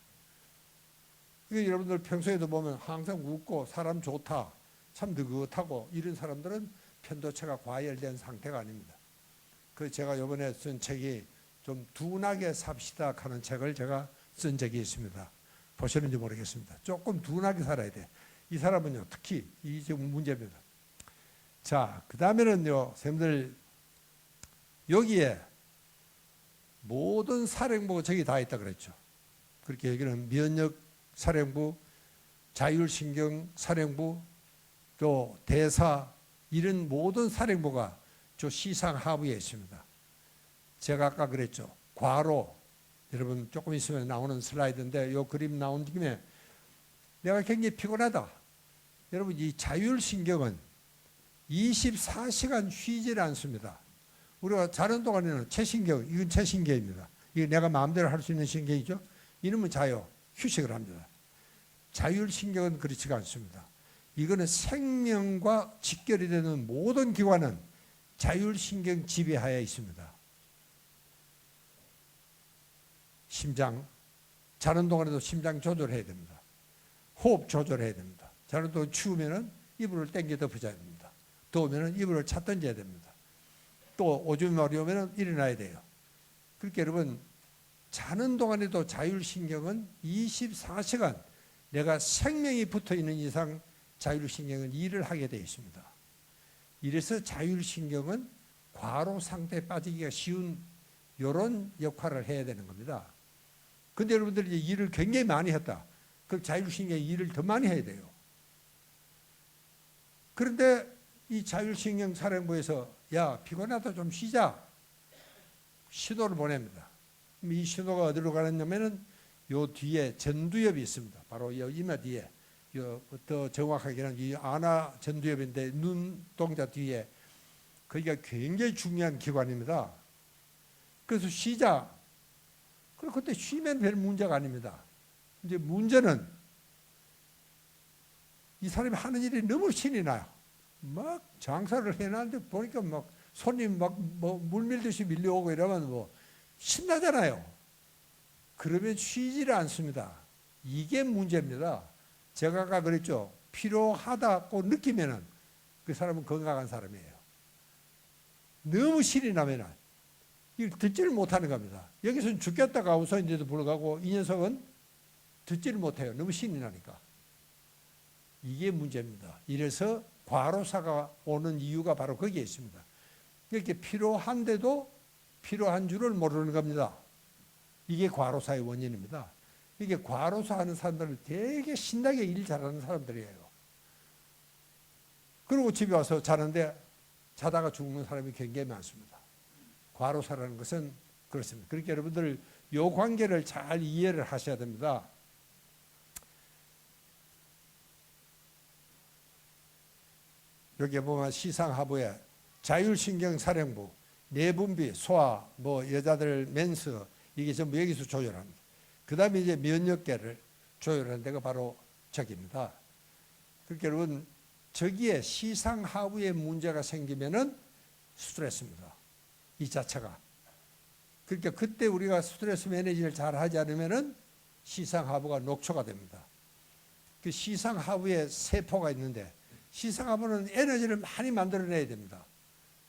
이게 여러분들 평소에도 보면 항상 웃고 사람 좋다, 참 느긋하고 이런 사람들은 편도체가 과열된 상태가 아닙니다. 그 제가 이번에 쓴 책이 좀 둔하게 삽시다 하는 책을 제가 쓴 적이 있습니다. 보셨는지 모르겠습니다. 조금 둔하게 살아야 돼. 이 사람은요, 특히 이 지금 문제입니다. 자, 그 다음에는요, 선생님들 여기에 모든 사령부가 저기 다 있다 그랬죠. 그렇게 여기는 면역 사령부, 자율신경 사령부, 또 대사 이런 모든 사령부가 저 시상 하부에 있습니다. 제가 아까 그랬죠. 과로 여러분 조금 있으면 나오는 슬라이드인데 이 그림 나온 김에 내가 굉장히 피곤하다. 여러분 이 자율신경은 24시간 쉬질 않습니다. 우리가 자는 동안에는 체신경, 이건 체신경입니다. 이게 내가 마음대로 할 수 있는 신경이죠. 이놈은 자유, 휴식을 합니다. 자율신경은 그렇지가 않습니다. 이거는 생명과 직결이 되는 모든 기관은 자율신경 지배하에 있습니다. 심장, 자는 동안에도 심장 조절해야 됩니다. 호흡 조절해야 됩니다. 자는 동안 추우면은 이불을 당겨 덮어줘야 됩니다. 더우면은 이불을 차 던져야 됩니다. 또 오줌이 마려우면은 일어나야 돼요. 그렇게 여러분 자는 동안에도 자율신경은 24시간 내가 생명이 붙어 있는 이상 자율신경은 일을 하게 되어 있습니다. 이래서 자율신경은 과로 상태에 빠지기가 쉬운 이런 역할을 해야 되는 겁니다. 근데 여러분들이 이제 일을 굉장히 많이 했다. 그럼 자율신경이 일을 더 많이 해야 돼요. 그런데 이 자율신경 사령부에서 야 피곤하다 좀 쉬자 신호를 보냅니다. 이 신호가 어디로 가느냐면은 요 뒤에 전두엽이 있습니다. 바로 이 이마 뒤에 더 정확하게는 이 아나 전두엽인데 눈동자 뒤에 거기가 굉장히 중요한 기관입니다. 그래서 쉬자. 그리고 그때 쉬면 별 문제가 아닙니다. 이제 문제는 이 사람이 하는 일이 너무 신이 나요. 막 장사를 해놨는데 보니까 막 손님 막 뭐 물밀듯이 밀려오고 이러면 뭐 신나잖아요. 그러면 쉬지를 않습니다. 이게 문제입니다. 제가 아까 그랬죠. 피로하다고 느끼면은 그 사람은 건강한 사람이에요. 너무 신이 나면은 이걸 듣지를 못하는 겁니다. 여기서는 죽겠다가 웃었는데도 불구하고 이 녀석은 듣지를 못해요. 너무 신이 나니까. 이게 문제입니다. 이래서 과로사가 오는 이유가 바로 거기에 있습니다. 이렇게 피로한데도 피로한 줄을 모르는 겁니다. 이게 과로사의 원인입니다. 이게 과로사 하는 사람들은 되게 신나게 일 잘하는 사람들이에요. 그리고 집에 와서 자는데 자다가 죽는 사람이 굉장히 많습니다. 과로사라는 것은 그렇습니다. 그러니까 여러분들 이 관계를 잘 이해를 하셔야 됩니다. 여기 보면 시상하부에 자율신경사령부, 내분비, 소화, 뭐 여자들 멘스 이게 전부 여기서 조절합니다. 그 다음에 이제 면역계를 조절하는 데가 바로 저기입니다. 그러니까 여러분 저기에 시상하부에 문제가 생기면은 스트레스입니다. 이 자체가. 그러니까 그때 우리가 스트레스 매니지를 잘 하지 않으면은 시상하부가 녹초가 됩니다. 그 시상하부에 세포가 있는데 시상하부는 에너지를 많이 만들어내야 됩니다.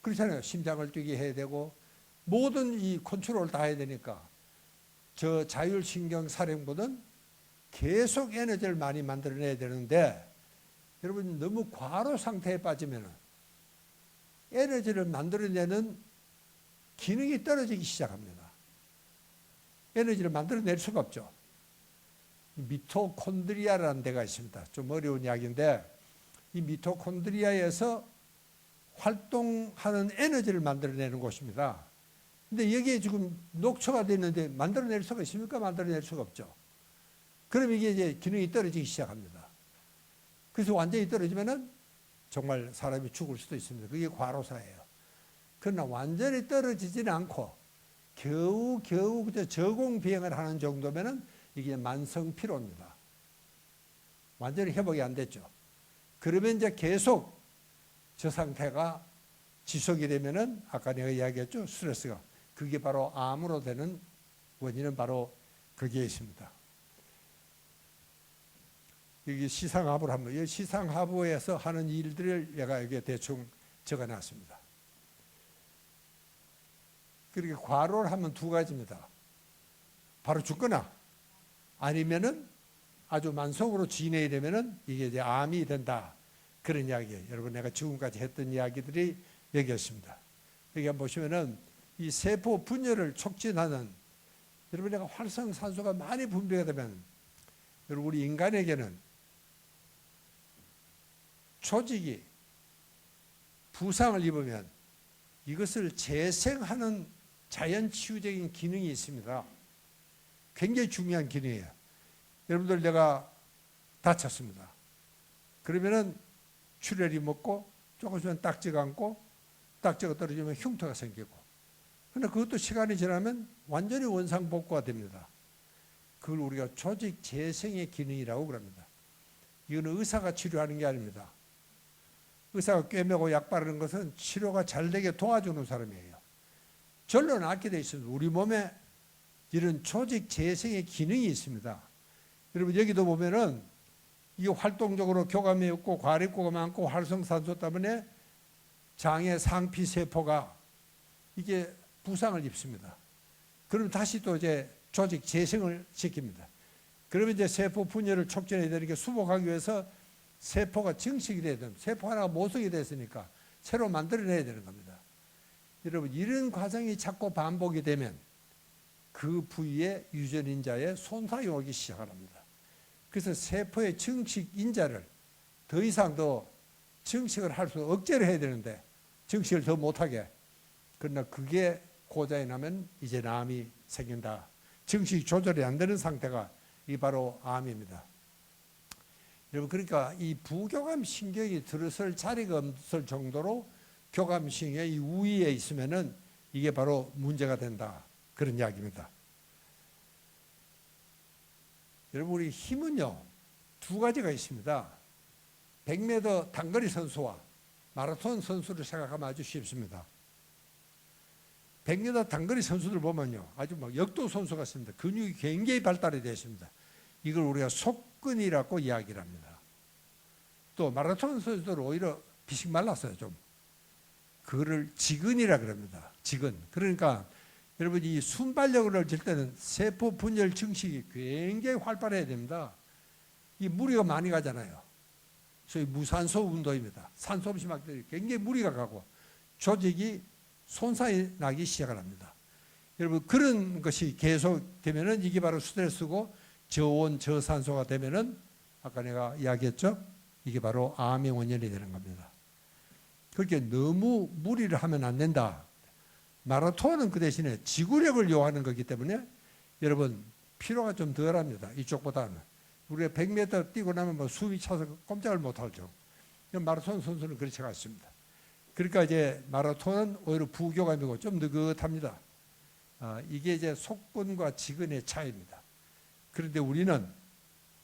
그렇잖아요. 심장을 뛰게 해야 되고 모든 이 컨트롤을 다 해야 되니까 저 자율신경 사령부는 계속 에너지를 많이 만들어내야 되는데 여러분 너무 과로 상태에 빠지면 에너지를 만들어내는 기능이 떨어지기 시작합니다. 에너지를 만들어낼 수가 없죠. 미토콘드리아라는 데가 있습니다. 좀 어려운 이야기인데 이 미토콘드리아에서 활동하는 에너지를 만들어내는 곳입니다. 근데 여기에 지금 녹초가 되어 있는데 만들어낼 수가 있습니까? 만들어낼 수가 없죠. 그럼 이게 이제 기능이 떨어지기 시작합니다. 그래서 완전히 떨어지면은 정말 사람이 죽을 수도 있습니다. 그게 과로사예요. 그러나 완전히 떨어지지는 않고 겨우 저공비행을 하는 정도면은 이게 만성 피로입니다. 완전히 회복이 안 됐죠. 그러면 이제 계속 저 상태가 지속이 되면은 아까 내가 이야기했죠. 스트레스가. 그게 바로 암으로 되는 원인은 바로 거기에 있습니다. 여기 시상하부를 한번, 이 시상하부에서 하는 일들을 내가 여기에 대충 적어놨습니다. 그렇게 과로를 하면 두 가지입니다. 바로 죽거나 아니면은 아주 만성으로 진행이 되면은 이게 이제 암이 된다. 그런 이야기예요. 여러분, 내가 지금까지 했던 이야기들이 여기 있습니다. 여기 한번 보시면은 이 세포 분열을 촉진하는, 여러분, 내가 활성산소가 많이 분비가 되면 여러분, 우리 인간에게는 조직이 부상을 입으면 이것을 재생하는 자연치유적인 기능이 있습니다. 굉장히 중요한 기능이에요. 여러분들, 내가 다쳤습니다. 그러면은 출혈이 먹고 조금 있으면 딱지가 앉고 딱지가 떨어지면 흉터가 생기고, 그런데 그것도 시간이 지나면 완전히 원상복구가 됩니다. 그걸 우리가 조직 재생의 기능이라고 그럽니다. 이거는 의사가 치료하는 게 아닙니다. 의사가 꿰매고 약 바르는 것은 치료가 잘 되게 도와주는 사람이에요. 절로 낫게 되어 있습니다. 우리 몸에 이런 조직 재생의 기능이 있습니다. 여러분, 여기도 보면은 이게 활동적으로 교감이 없고 과립구가 많고 활성산소 때문에 장의 상피세포가 이게 부상을 입습니다. 그러면 다시 또 이제 조직 재생을 시킵니다. 그러면 이제 세포 분열을 촉진해야 되니까 수복하기 위해서 세포가 증식이 돼야 됩니다. 세포 하나가 모성이 됐으니까 새로 만들어내야 되는 겁니다. 여러분, 이런 과정이 자꾸 반복이 되면 그 부위에 유전인자의 손상이 오기 시작합니다. 그래서 세포의 증식 인자를 더 이상 더 증식을 할 수 억제를 해야 되는데 증식을 더 못하게, 그러나 그게 고장이 나면 이제 암이 생긴다. 증식이 조절이 안 되는 상태가 이 바로 암입니다. 여러분, 그러니까 이 부교감 신경이 들어설 자리가 없을 정도로 교감 신경이 이 우위에 있으면은 이게 바로 문제가 된다. 그런 이야기입니다. 여러분, 우리 힘은요, 두 가지가 있습니다. 100m 단거리 선수와 마라톤 선수를 생각하면 아주 쉽습니다. 100m 단거리 선수들 보면요, 아주 막 역도 선수 같습니다. 근육이 굉장히 발달이 되어 있습니다. 이걸 우리가 속근이라고 이야기를 합니다. 또 마라톤 선수들은 오히려 비식 말랐어요, 좀. 그거를 지근이라 그럽니다. 지근. 그러니까 여러분, 이 순발력을 질 때는 세포 분열 증식이 굉장히 활발해야 됩니다. 이 무리가 많이 가잖아요. 소위 무산소 운동입니다. 산소 없이 막 굉장히 무리가 가고 조직이 손상이 나기 시작을 합니다. 여러분, 그런 것이 계속 되면은 이게 바로 스트레스고 저온 저산소가 되면은 아까 내가 이야기했죠? 이게 바로 암의 원인이 되는 겁니다. 그렇게 너무 무리를 하면 안 된다. 마라톤은 그 대신에 지구력을 요하는 거기 때문에 여러분, 피로가 좀 덜합니다. 이쪽보다는. 우리가 100m 뛰고 나면 뭐 숨이 차서 꼼짝을 못하죠. 마라톤 선수는 그렇지 않습니다. 그러니까 이제 마라톤은 오히려 부교감이고 좀 느긋합니다. 이게 이제 속근과 지근의 차이입니다. 그런데 우리는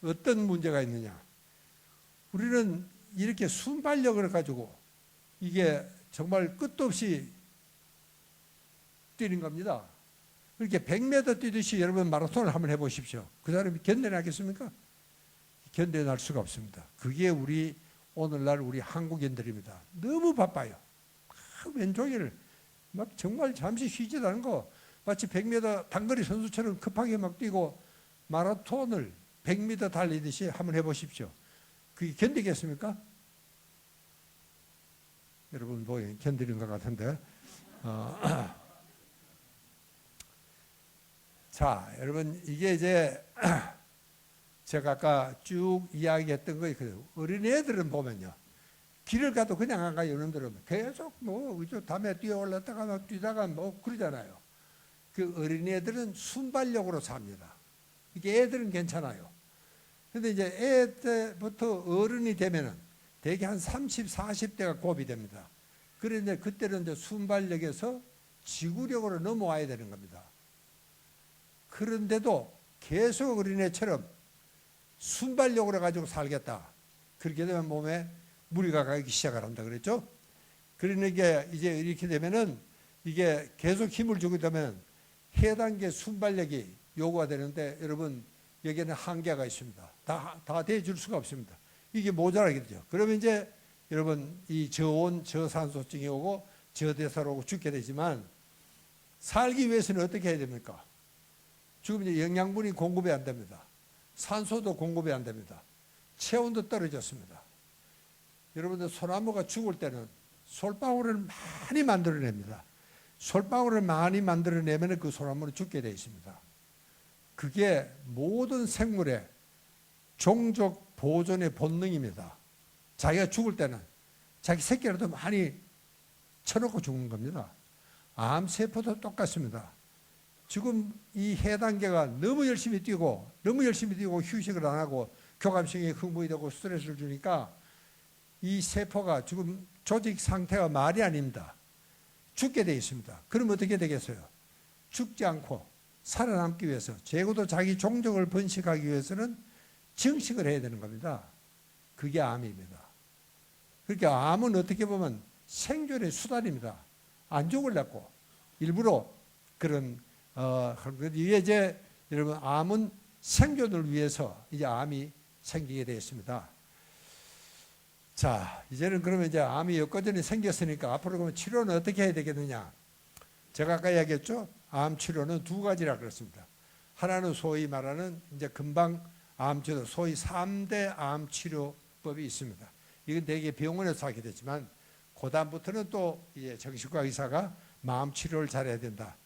어떤 문제가 있느냐? 우리는 이렇게 순발력을 가지고 이게 정말 끝도 없이 뛰는 겁니다. 이렇게 100m 뛰듯이 여러분 마라톤을 한번 해보십시오. 그 사람이 견뎌내겠습니까? 견뎌낼 수가 없습니다. 그게 우리 오늘날 우리 한국인들입니다. 너무 바빠요. 왼종일 막 정말 잠시 쉬지도 않은 거 마치 100m 단거리 선수처럼 급하게 막 뛰고 마라톤을 100m 달리듯이 한번 해보십시오. 그게 견디겠습니까? 여러분 뭐 견디는 것 같은데. 자, 여러분, 이게 이제 제가 아까 쭉 이야기했던 거 있거든요. 어린애들은 보면요, 길을 가도 그냥 안 가요. 어른들은 계속 뭐 담에 뛰어 올랐다가 막 뛰다가 뭐 그러잖아요. 그 어린애들은 순발력으로 삽니다. 이게 애들은 괜찮아요. 근데 이제 애 때부터 어른이 되면은 대개 한 30, 40대가 고비 됩니다. 그런데 그때는 이제 순발력에서 지구력으로 넘어와야 되는 겁니다. 그런데도 계속 어린애처럼 순발력으로 가지고 살겠다. 그렇게 되면 몸에 무리가 가기 시작을 한다 그랬죠. 그러니까 이제 이렇게 되면은 이게 계속 힘을 주게 되면 해당계 순발력이 요구가 되는데 여러분 여기에는 한계가 있습니다. 다 대줄 수가 없습니다. 이게 모자라겠죠. 그러면 이제 여러분 이 저온 저산소증이 오고 저대사로 오고 죽게 되지만 살기 위해서는 어떻게 해야 됩니까? 지금 이제 영양분이 공급이 안 됩니다. 산소도 공급이 안 됩니다. 체온도 떨어졌습니다. 여러분들 소나무가 죽을 때는 솔방울을 많이 만들어냅니다. 솔방울을 많이 만들어내면 그 소나무는 죽게 되어 있습니다. 그게 모든 생물의 종족 보존의 본능입니다. 자기가 죽을 때는 자기 새끼라도 많이 쳐놓고 죽는 겁니다. 암세포도 똑같습니다. 지금 이 해단계가 너무 열심히 뛰고 휴식을 안 하고 교감성이 흥분이 되고 스트레스를 주니까 이 세포가 지금 조직 상태가 말이 아닙니다. 죽게 되어 있습니다. 그럼 어떻게 되겠어요? 죽지 않고 살아남기 위해서 적어도 자기 종족을 번식하기 위해서는 증식을 해야 되는 겁니다. 그게 암입니다. 그러니까 암은 어떻게 보면 생존의 수단입니다. 안 죽으려고 일부러 그런 이게 이제 여러분 암은 생존을 위해서 이제 암이 생기게 되었습니다. 자, 이제는 그러면 이제 암이 여기까지 생겼으니까 앞으로 그러면 치료는 어떻게 해야 되겠느냐? 제가 아까 이야기했죠? 암 치료는 두 가지라 그랬습니다. 하나는 소위 말하는 이제 금방 암 치료, 소위 3대 암 치료법이 있습니다. 이건 대개 병원에서 하게 되지만 그다음부터는 또 이제 정신과 의사가 마음 치료를 잘해야 된다.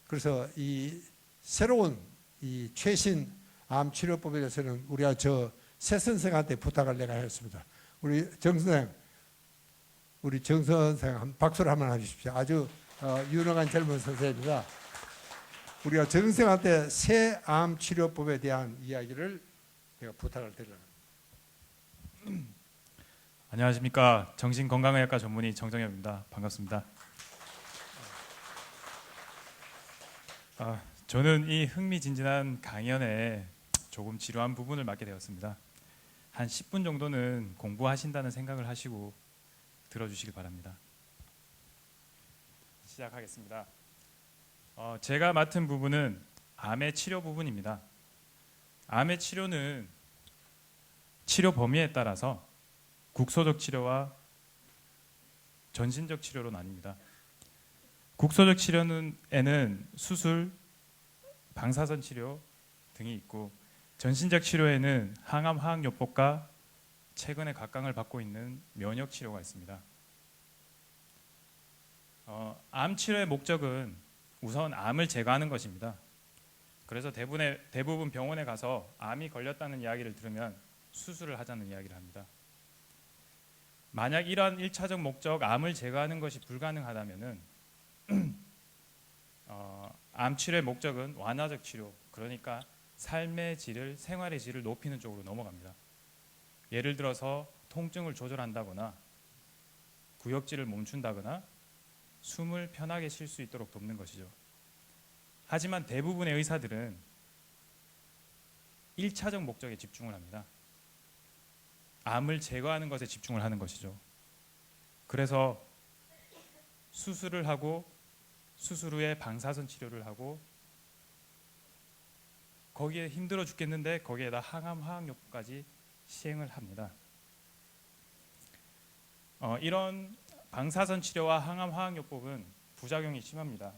그래서 이 새로운 이 최신 암 치료법에 대해서는 우리가 저 새 선생한테 부탁을 내가 했습니다. 우리 정 선생, 박수를 한번 해주십시오. 아주 유능한 젊은 선생입니다. 우리가 정 선생한테 새 암 치료법에 대한 이야기를 제가 부탁을 드리려고 합니다. 안녕하십니까. 정신건강의학과 전문의 정정엽입니다. 반갑습니다. 저는 이 흥미진진한 강연에 조금 지루한 부분을 맡게 되었습니다. 한 10분 정도는 공부하신다는 생각을 하시고 들어주시기 바랍니다. 시작하겠습니다. 제가 맡은 부분은 암의 치료 부분입니다. 암의 치료는 치료 범위에 따라서 국소적 치료와 전신적 치료로 나뉩니다. 국소적 치료에는 수술, 방사선 치료 등이 있고 전신적 치료에는 항암 화학요법과 최근에 각광을 받고 있는 면역 치료가 있습니다. 암 치료의 목적은 우선 암을 제거하는 것입니다. 그래서 대부분 병원에 가서 암이 걸렸다는 이야기를 들으면 수술을 하자는 이야기를 합니다. 만약 이러한 1차적 목적 암을 제거하는 것이 불가능하다면 암 치료의 목적은 완화적 치료, 그러니까 삶의 질을, 생활의 질을 높이는 쪽으로 넘어갑니다. 예를 들어서 통증을 조절한다거나 구역질을 멈춘다거나 숨을 편하게 쉴 수 있도록 돕는 것이죠. 하지만 대부분의 의사들은 1차적 목적에 집중을 합니다. 암을 제거하는 것에 집중을 하는 것이죠. 그래서 수술을 하고 수술 후에 방사선 치료를 하고 거기에 힘들어 죽겠는데 거기에다 항암 화학요법까지 시행을 합니다. 이런 방사선 치료와 항암 화학요법은 부작용이 심합니다.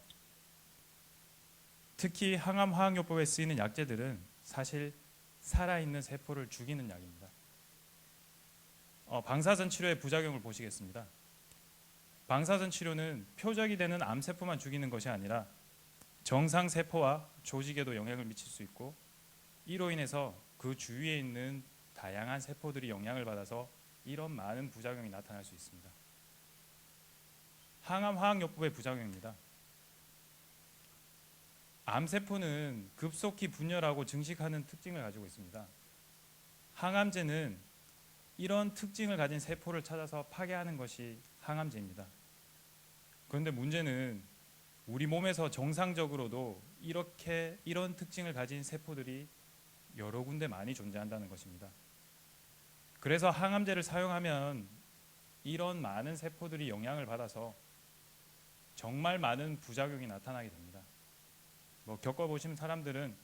특히 항암 화학요법에 쓰이는 약제들은 사실 살아있는 세포를 죽이는 약입니다. 방사선 치료의 부작용을 보시겠습니다. 방사선 치료는 표적이 되는 암세포만 죽이는 것이 아니라 정상 세포와 조직에도 영향을 미칠 수 있고 이로 인해서 그 주위에 있는 다양한 세포들이 영향을 받아서 이런 많은 부작용이 나타날 수 있습니다. 항암 화학요법의 부작용입니다. 암세포는 급속히 분열하고 증식하는 특징을 가지고 있습니다. 항암제는 이런 특징을 가진 세포를 찾아서 파괴하는 것이 항암제입니다. 그런데 문제는 우리 몸에서 정상적으로도 이런 특징을 가진 세포들이 여러 군데 많이 존재한다는 것입니다. 그래서 항암제를 사용하면 이런 많은 세포들이 영향을 받아서 정말 많은 부작용이 나타나게 됩니다. 겪어보신 사람들은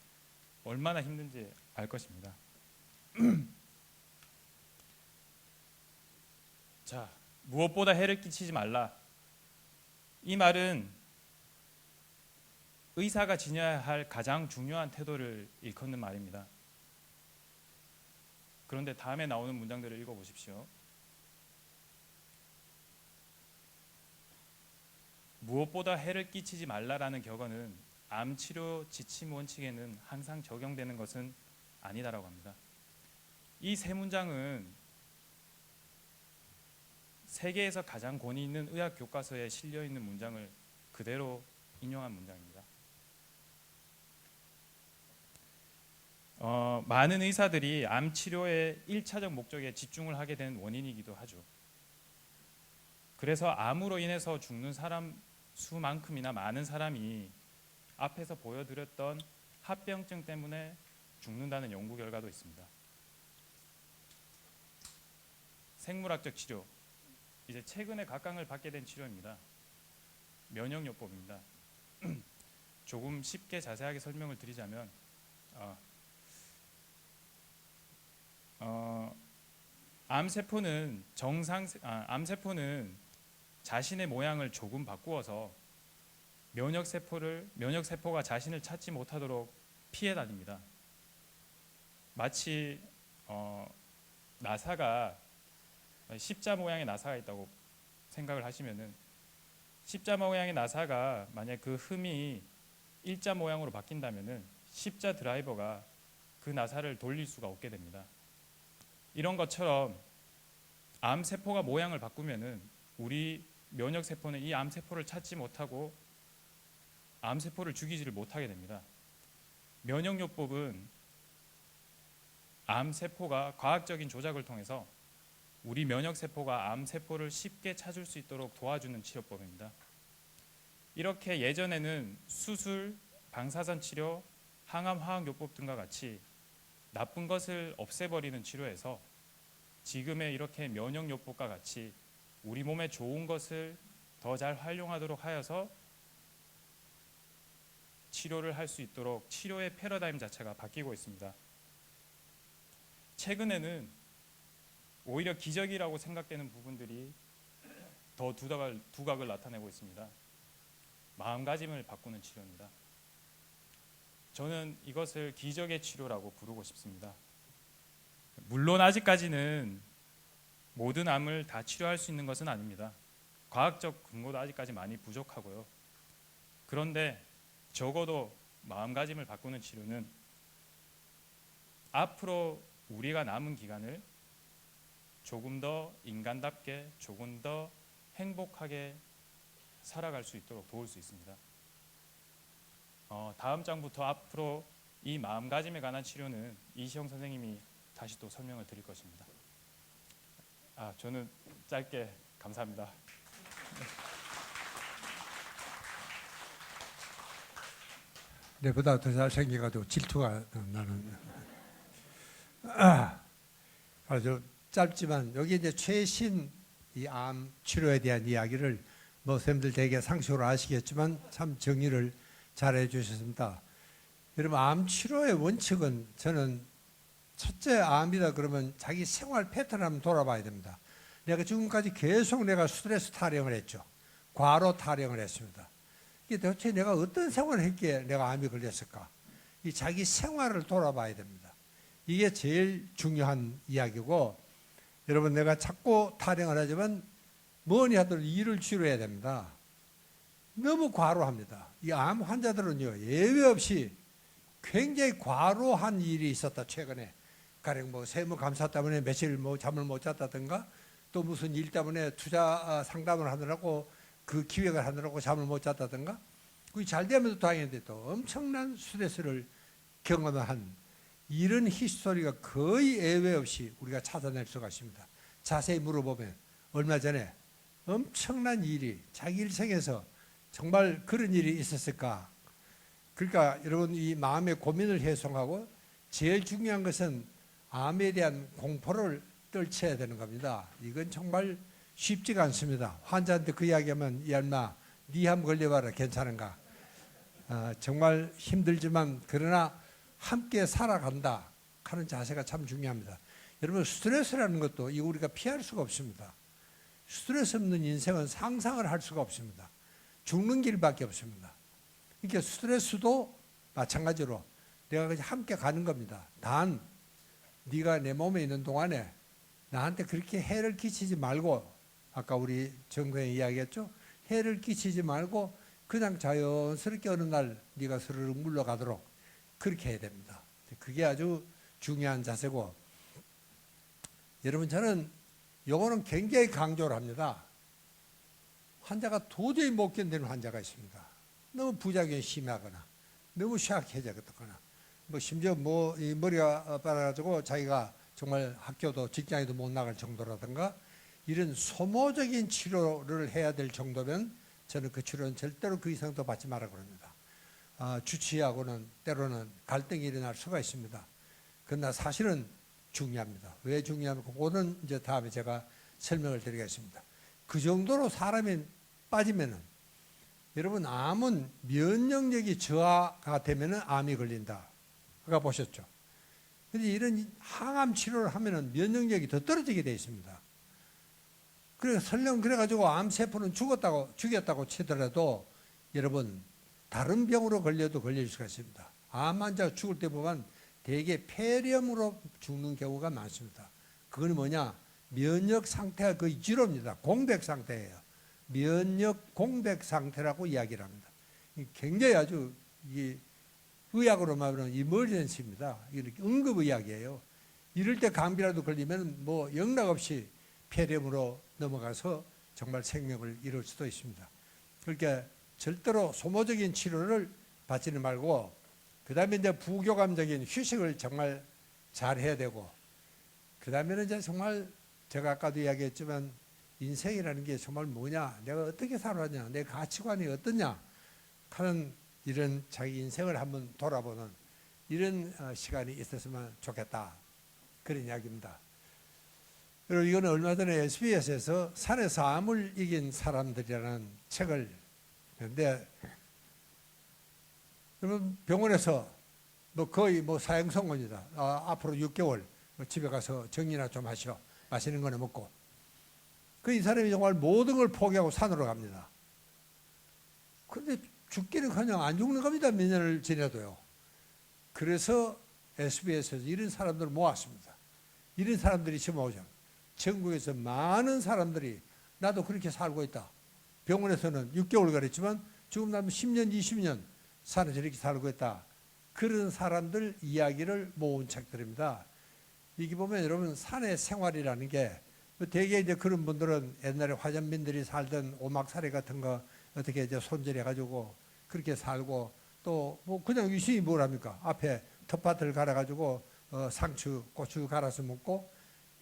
얼마나 힘든지 알 것입니다. 자, 무엇보다 해를 끼치지 말라. 이 말은 의사가 지녀야 할 가장 중요한 태도를 일컫는 말입니다. 그런데 다음에 나오는 문장들을 읽어보십시오. 무엇보다 해를 끼치지 말라라는 격언은 암 치료 지침 원칙에는 항상 적용되는 것은 아니다라고 합니다. 이 세 문장은 세계에서 가장 권위 있는 의학 교과서에 실려 있는 문장을 그대로 인용한 문장입니다. 많은 의사들이 암 치료의 1차적 목적에 집중을 하게 된 원인이기도 하죠. 그래서 암으로 인해서 죽는 사람 수만큼이나 많은 사람이 앞에서 보여드렸던 합병증 때문에 죽는다는 연구 결과도 있습니다. 생물학적 치료, 이제 최근에 각광을 받게 된 치료입니다. 면역요법입니다. 조금 쉽게 자세하게 설명을 드리자면 암세포는 자신의 모양을 조금 바꾸어서 면역세포가 자신을 찾지 못하도록 피해 다닙니다. 마치 나사가 십자 모양의 나사가 있다고 생각을 하시면은, 십자 모양의 나사가 만약 그 흠이 일자 모양으로 바뀐다면은 십자 드라이버가 그 나사를 돌릴 수가 없게 됩니다. 이런 것처럼 암세포가 모양을 바꾸면은 우리 면역세포는 이 암세포를 찾지 못하고 암세포를 죽이지를 못하게 됩니다. 면역요법은 암세포가 과학적인 조작을 통해서 우리 면역세포가 암세포를 쉽게 찾을 수 있도록 도와주는 치료법입니다. 이렇게 예전에는 수술, 방사선 치료, 항암 화학요법 등과 같이 나쁜 것을 없애버리는 치료에서 지금의 이렇게 면역요법과 같이 우리 몸에 좋은 것을 더 잘 활용하도록 하여서 치료를 할 수 있도록 치료의 패러다임 자체가 바뀌고 있습니다. 최근에는 오히려 기적이라고 생각되는 부분들이 더 두각을 나타내고 있습니다. 마음가짐을 바꾸는 치료입니다. 저는 이것을 기적의 치료라고 부르고 싶습니다. 물론 아직까지는 모든 암을 다 치료할 수 있는 것은 아닙니다. 과학적 근거도 아직까지 많이 부족하고요. 그런데 적어도 마음가짐을 바꾸는 치료는 앞으로 우리가 남은 기간을 조금 더 인간답게, 조금 더 행복하게 살아갈 수 있도록 도울 수 있습니다. 다음 장부터 앞으로 이 마음가짐에 관한 치료는 이시영 선생님이 다시 또 설명을 드릴 것입니다. 저는 짧게 감사합니다. 내보다 더 잘생겨가지고 질투가 나는. 아주 짧지만 여기 이제 최신 이 암 치료에 대한 이야기를 뭐 선생님들 되게 상식으로 아시겠지만 참 정리를 잘 해주셨습니다. 여러분, 암 치료의 원칙은 저는 첫째, 암이다 그러면 자기 생활 패턴을 한번 돌아봐야 됩니다. 내가 지금까지 계속 내가 스트레스 타령을 했죠. 과로 타령을 했습니다. 이게 도대체 내가 어떤 생활을 했기에 내가 암이 걸렸을까? 이 자기 생활을 돌아봐야 됩니다. 이게 제일 중요한 이야기고, 여러분, 내가 자꾸 타령을 하지만 뭐니 하더라도 일을 치료해야 됩니다. 너무 과로합니다. 이 암 환자들은요, 예외 없이 굉장히 과로한 일이 있었다, 최근에. 가령 뭐 세무감사 때문에 며칠 뭐 잠을 못 잤다든가, 또 무슨 일 때문에 투자 상담을 하느라고 그 기획을 하느라고 잠을 못 잤다든가, 그게 잘 되면서 다행인데 또 엄청난 스트레스를 경험한 이런 히스토리가 거의 예외 없이 우리가 찾아낼 수가 있습니다. 자세히 물어보면 얼마 전에 엄청난 일이 자기 일생에서 정말 그런 일이 있었을까? 그러니까 여러분, 이 마음의 고민을 해소하고 제일 중요한 것은 암에 대한 공포를 떨쳐야 되는 겁니다. 이건 정말 쉽지가 않습니다. 환자한테 그 이야기하면, 이 얼마 네 암 걸려봐라, 괜찮은가? 정말 힘들지만, 그러나 함께 살아간다 하는 자세가 참 중요합니다. 여러분, 스트레스라는 것도 이거 우리가 피할 수가 없습니다. 스트레스 없는 인생은 상상을 할 수가 없습니다. 죽는 길밖에 없습니다. 그러니까 스트레스도 마찬가지로 내가 그냥 함께 가는 겁니다. 단 네가 내 몸에 있는 동안에 나한테 그렇게 해를 끼치지 말고, 아까 우리 정선이 이야기했죠. 해를 끼치지 말고 그냥 자연스럽게 어느 날 네가 스르륵 물러가도록 그렇게 해야 됩니다. 그게 아주 중요한 자세고, 여러분 저는 요거는 굉장히 강조를 합니다. 환자가 도저히 못 견디는 환자가 있습니다. 너무 부작용이 심하거나 너무 샤크해졌거나 뭐 심지어 뭐 이 머리가 빨아가지고 자기가 정말 학교도 직장에도 못 나갈 정도라든가 이런 소모적인 치료를 해야 될 정도면 저는 그 치료는 절대로 그 이상 더 받지 말라 그럽니다. 주치의하고는 때로는 갈등이 일어날 수가 있습니다. 그러나 사실은 중요합니다. 왜 중요하면 그거는 이제 다음에 제가 설명을 드리겠습니다. 그 정도로 사람이 빠지면은 여러분 암은 면역력이 저하가 되면은 암이 걸린다. 그거 보셨죠? 근데 이런 항암 치료를 하면은 면역력이 더 떨어지게 되어 있습니다. 그래서 설령 그래가지고 암세포는 죽였다고 치더라도 여러분 다른 병으로 걸려도 걸릴 수가 있습니다. 암 환자가 죽을 때 보면 대개 폐렴으로 죽는 경우가 많습니다. 그건 뭐냐? 면역 상태가 거의 제로입니다. 공백 상태예요. 면역 공백 상태라고 이야기를 합니다. 굉장히 아주 이게 의학으로 말하면 이머전시입니다. 이렇게 응급의학이에요. 이럴 때 감기라도 걸리면 뭐 영락없이 폐렴으로 넘어가서 정말 생명을 잃을 수도 있습니다. 그러니까 절대로 소모적인 치료를 받지는 말고, 그 다음에 이제 부교감적인 휴식을 정말 잘 해야 되고, 그 다음에는 이제 정말 제가 아까도 이야기했지만 인생이라는 게 정말 뭐냐, 내가 어떻게 살았냐, 내 가치관이 어떠냐 하는 이런 자기 인생을 한번 돌아보는 이런 시간이 있었으면 좋겠다, 그런 이야기입니다. 그리고 이거는 얼마 전에 SBS에서 산에서 암을 이긴 사람들이라는 책을 했는데, 그러면 병원에서 뭐 거의 뭐 사형 선고입니다. 앞으로 6개월 집에 가서 정리나 좀 하시오. 맛있는 거나 먹고. 이 사람이 정말 모든 걸 포기하고 산으로 갑니다. 그런데 죽기는 그냥 안 죽는 겁니다. 몇 년을 지내도요. 그래서 SBS에서 이런 사람들을 모았습니다. 이런 사람들이 지금 오죠. 전국에서 많은 사람들이 나도 그렇게 살고 있다. 병원에서는 6개월 그랬지만 지금 나면 10년, 20년 산에서 이렇게 살고 있다. 그런 사람들 이야기를 모은 책들입니다. 이게 보면 여러분 산의 생활이라는 게 대개 이제 그런 분들은 옛날에 화전민들이 살던 오막살이 같은 거 어떻게 이제 손질해가지고 그렇게 살고, 또 뭐 그냥 유신이 뭘 합니까? 앞에 텃밭을 갈아가지고 상추, 고추 갈아서 먹고,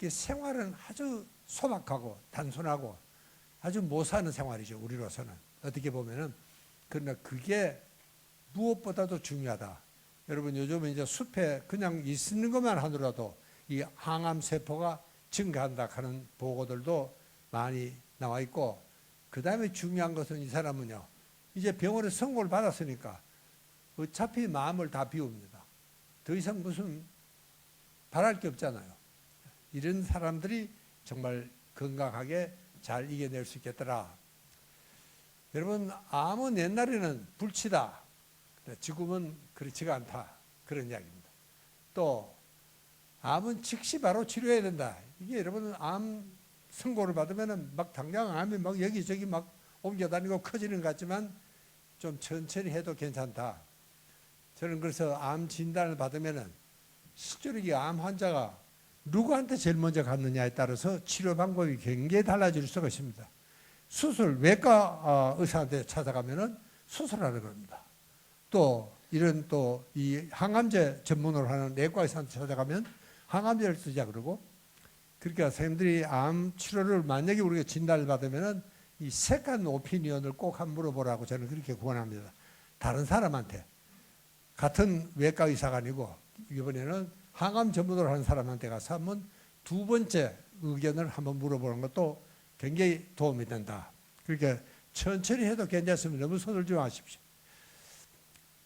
생활은 아주 소박하고 단순하고 아주 못 사는 생활이죠. 우리로서는 어떻게 보면은. 그러나 그게 무엇보다도 중요하다. 여러분 요즘은 이제 숲에 그냥 있는 것만 하더라도 이 항암 세포가 증가한다 하는 보고들도 많이 나와 있고, 그 다음에 중요한 것은 이 사람은요, 이제 병원에 선고를 받았으니까 어차피 마음을 다 비웁니다. 더 이상 무슨 바랄 게 없잖아요. 이런 사람들이 정말 건강하게 잘 이겨낼 수 있겠더라. 여러분 암은 옛날에는 불치다, 지금은 그렇지가 않다, 그런 이야기입니다. 또 암은 즉시 바로 치료해야 된다. 이게 여러분 암 선고를 받으면 막 당장 암이 막 여기저기 막 옮겨다니고 커지는 것 같지만 좀 천천히 해도 괜찮다. 저는 그래서 암 진단을 받으면은 실제로 이 암 환자가 누구한테 제일 먼저 갔느냐에 따라서 치료 방법이 굉장히 달라질 수가 있습니다. 수술, 외과 의사한테 찾아가면은 수술하는 겁니다. 또 이런 또 이 항암제 전문으로 하는 내과 의사한테 찾아가면 항암제를 쓰자 그러고, 그러니까 선생님들이 암 치료를 만약에 우리가 진단을 받으면은 이 세컨 오피니언을 꼭 한번 물어보라고 저는 그렇게 권합니다. 다른 사람한테, 같은 외과 의사가 아니고 이번에는 항암 전문으로 하는 사람한테 가서 한번 두 번째 의견을 한번 물어보는 것도 굉장히 도움이 된다. 그러니까 천천히 해도 괜찮습니다. 너무 서둘지 마십시오.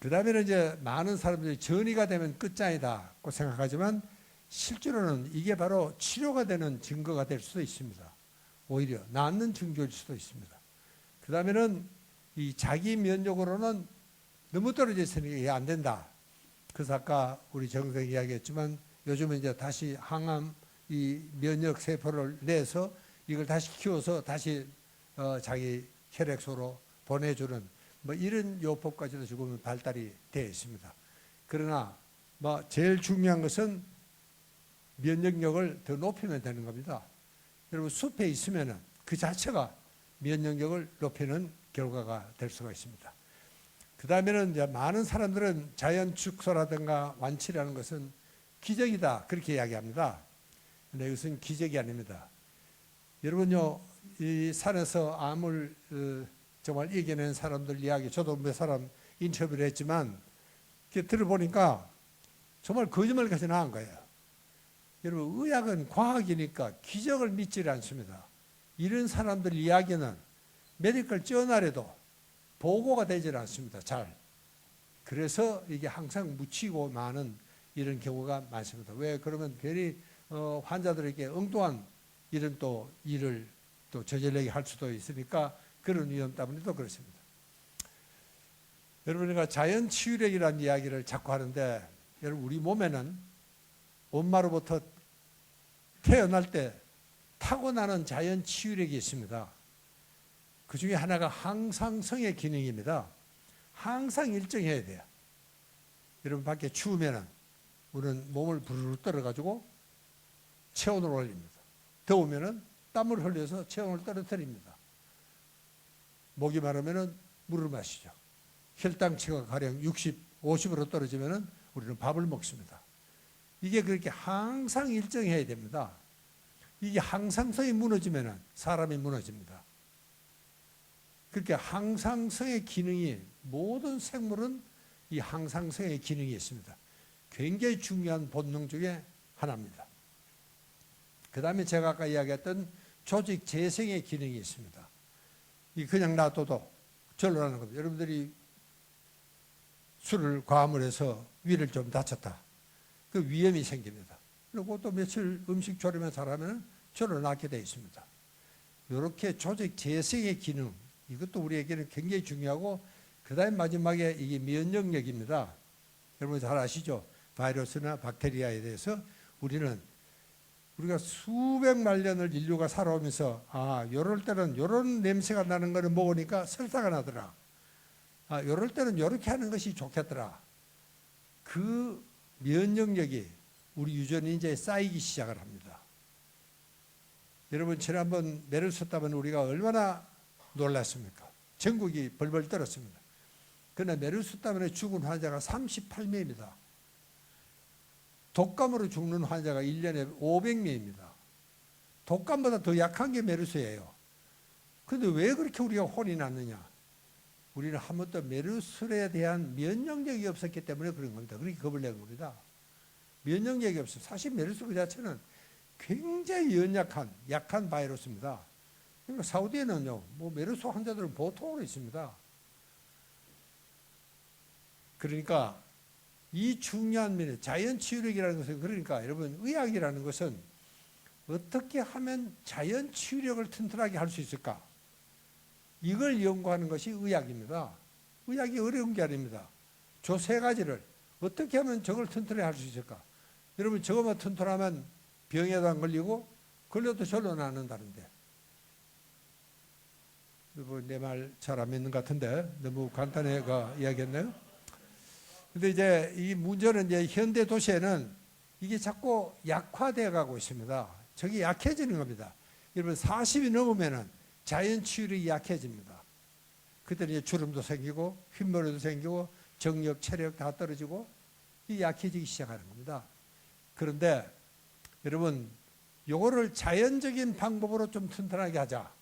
그다음에는 이제 많은 사람들이 전이가 되면 끝장이다고 생각하지만 실제로는 이게 바로 치료가 되는 증거가 될 수도 있습니다. 오히려 낫는 증거일 수도 있습니다. 그다음에는 이 자기 면역으로는 너무 떨어져 있으니까 이게 안 된다. 그래서 아까 우리 정선생 이야기했지만 요즘은 이제 다시 항암 이 면역 세포를 내서 이걸 다시 키워서 다시 자기 혈액소로 보내주는 뭐 이런 요법까지도 지금 발달이 되어 있습니다. 그러나 뭐 제일 중요한 것은 면역력을 더 높이면 되는 겁니다. 여러분 숲에 있으면은 그 자체가 면역력을 높이는 결과가 될 수가 있습니다. 그 다음에는 이제 많은 사람들은 자연 축소라든가 완치라는 것은 기적이다 그렇게 이야기합니다. 근데 이것은 기적이 아닙니다. 여러분요 이 산에서 암을 정말 이겨낸 사람들 이야기 저도 몇 사람 인터뷰를 했지만 들어보니까 정말 거짓말같이 나은 거예요. 여러분 의학은 과학이니까 기적을 믿지 않습니다. 이런 사람들 이야기는 메디컬 저널에도 보고가 되질 않습니다. 잘. 그래서 이게 항상 묻히고 많은 이런 경우가 많습니다. 왜 그러면 괜히 환자들에게 엉뚱한 이런 또 일을 또 저질러게 할 수도 있으니까 그런 위험 때문에도 그렇습니다. 여러분 우리가 자연 치유력이라는 이야기를 자꾸 하는데 여러분 우리 몸에는 엄마로부터 태어날 때 타고나는 자연 치유력이 있습니다. 그 중에 하나가 항상성의 기능입니다. 항상 일정해야 돼요. 여러분 밖에 추우면은 우리는 몸을 부르르 떨어가지고 체온을 올립니다. 더우면은 땀을 흘려서 체온을 떨어뜨립니다. 목이 마르면은 물을 마시죠. 혈당치가 가령 60, 50으로 떨어지면은 우리는 밥을 먹습니다. 이게 그렇게 항상 일정해야 됩니다. 이게 항상성이 무너지면은 사람이 무너집니다. 그렇게 항상성의 기능이 모든 생물은 이 항상성의 기능이 있습니다. 굉장히 중요한 본능 중에 하나입니다. 그 다음에 제가 아까 이야기했던 조직 재생의 기능이 있습니다. 이 그냥 놔둬도 절로라는 겁니다. 여러분들이 술을 과음을 해서 위를 좀 다쳤다. 그 위험이 생깁니다. 그리고 또 며칠 음식 조리만 잘하면 절로 낫게 되어 있습니다. 이렇게 조직 재생의 기능 이것도 우리에게는 굉장히 중요하고 그 다음 마지막에 이게 면역력입니다. 여러분 잘 아시죠? 바이러스나 박테리아에 대해서 우리가 수백만 년을 인류가 살아오면서 요럴 때는 요런 냄새가 나는 거를 먹으니까 설사가 나더라. 요럴 때는 요렇게 하는 것이 좋겠더라. 그 면역력이 우리 유전인지에 쌓이기 시작을 합니다. 여러분 지난번 메르스 때문에 우리가 얼마나 놀랐습니까? 전국이 벌벌 떨었습니다. 그러나 메르스 때문에 죽은 환자가 38명입니다. 독감으로 죽는 환자가 1년에 500명입니다. 독감보다 더 약한 게 메르스예요. 그런데 왜 그렇게 우리가 혼이 났느냐? 우리는 한 번도 메르스에 대한 면역력이 없었기 때문에 그런 겁니다. 그렇게 겁을 낸 겁니다. 면역력이 없어요. 사실 메르스 그 자체는 굉장히 약한 바이러스입니다. 그러니까 사우디에는요, 메르스 환자들은 보통으로 있습니다. 그러니까 이 중요한 면에 자연 치유력이라는 것은 그러니까 여러분 의학이라는 것은 어떻게 하면 자연 치유력을 튼튼하게 할 수 있을까? 이걸 연구하는 것이 의학입니다. 의학이 어려운 게 아닙니다. 저 세 가지를 어떻게 하면 저걸 튼튼하게 할 수 있을까? 여러분 저거만 튼튼하면 병에도 안 걸리고 걸려도 절로 낫는다는데 여러분 내 말 잘 안 믿는 것 같은데 너무 간단해가 이야기했나요? 근데 이제 이 문제는 이제 현대 도시에는 이게 자꾸 약화되어 가고 있습니다. 저게 약해지는 겁니다. 여러분 40이 넘으면은 자연 치유력이 약해집니다. 그때 이제 주름도 생기고 흰머리도 생기고 정력, 체력 다 떨어지고 이 약해지기 시작하는 겁니다. 그런데 여러분 요거를 자연적인 방법으로 좀 튼튼하게 하자.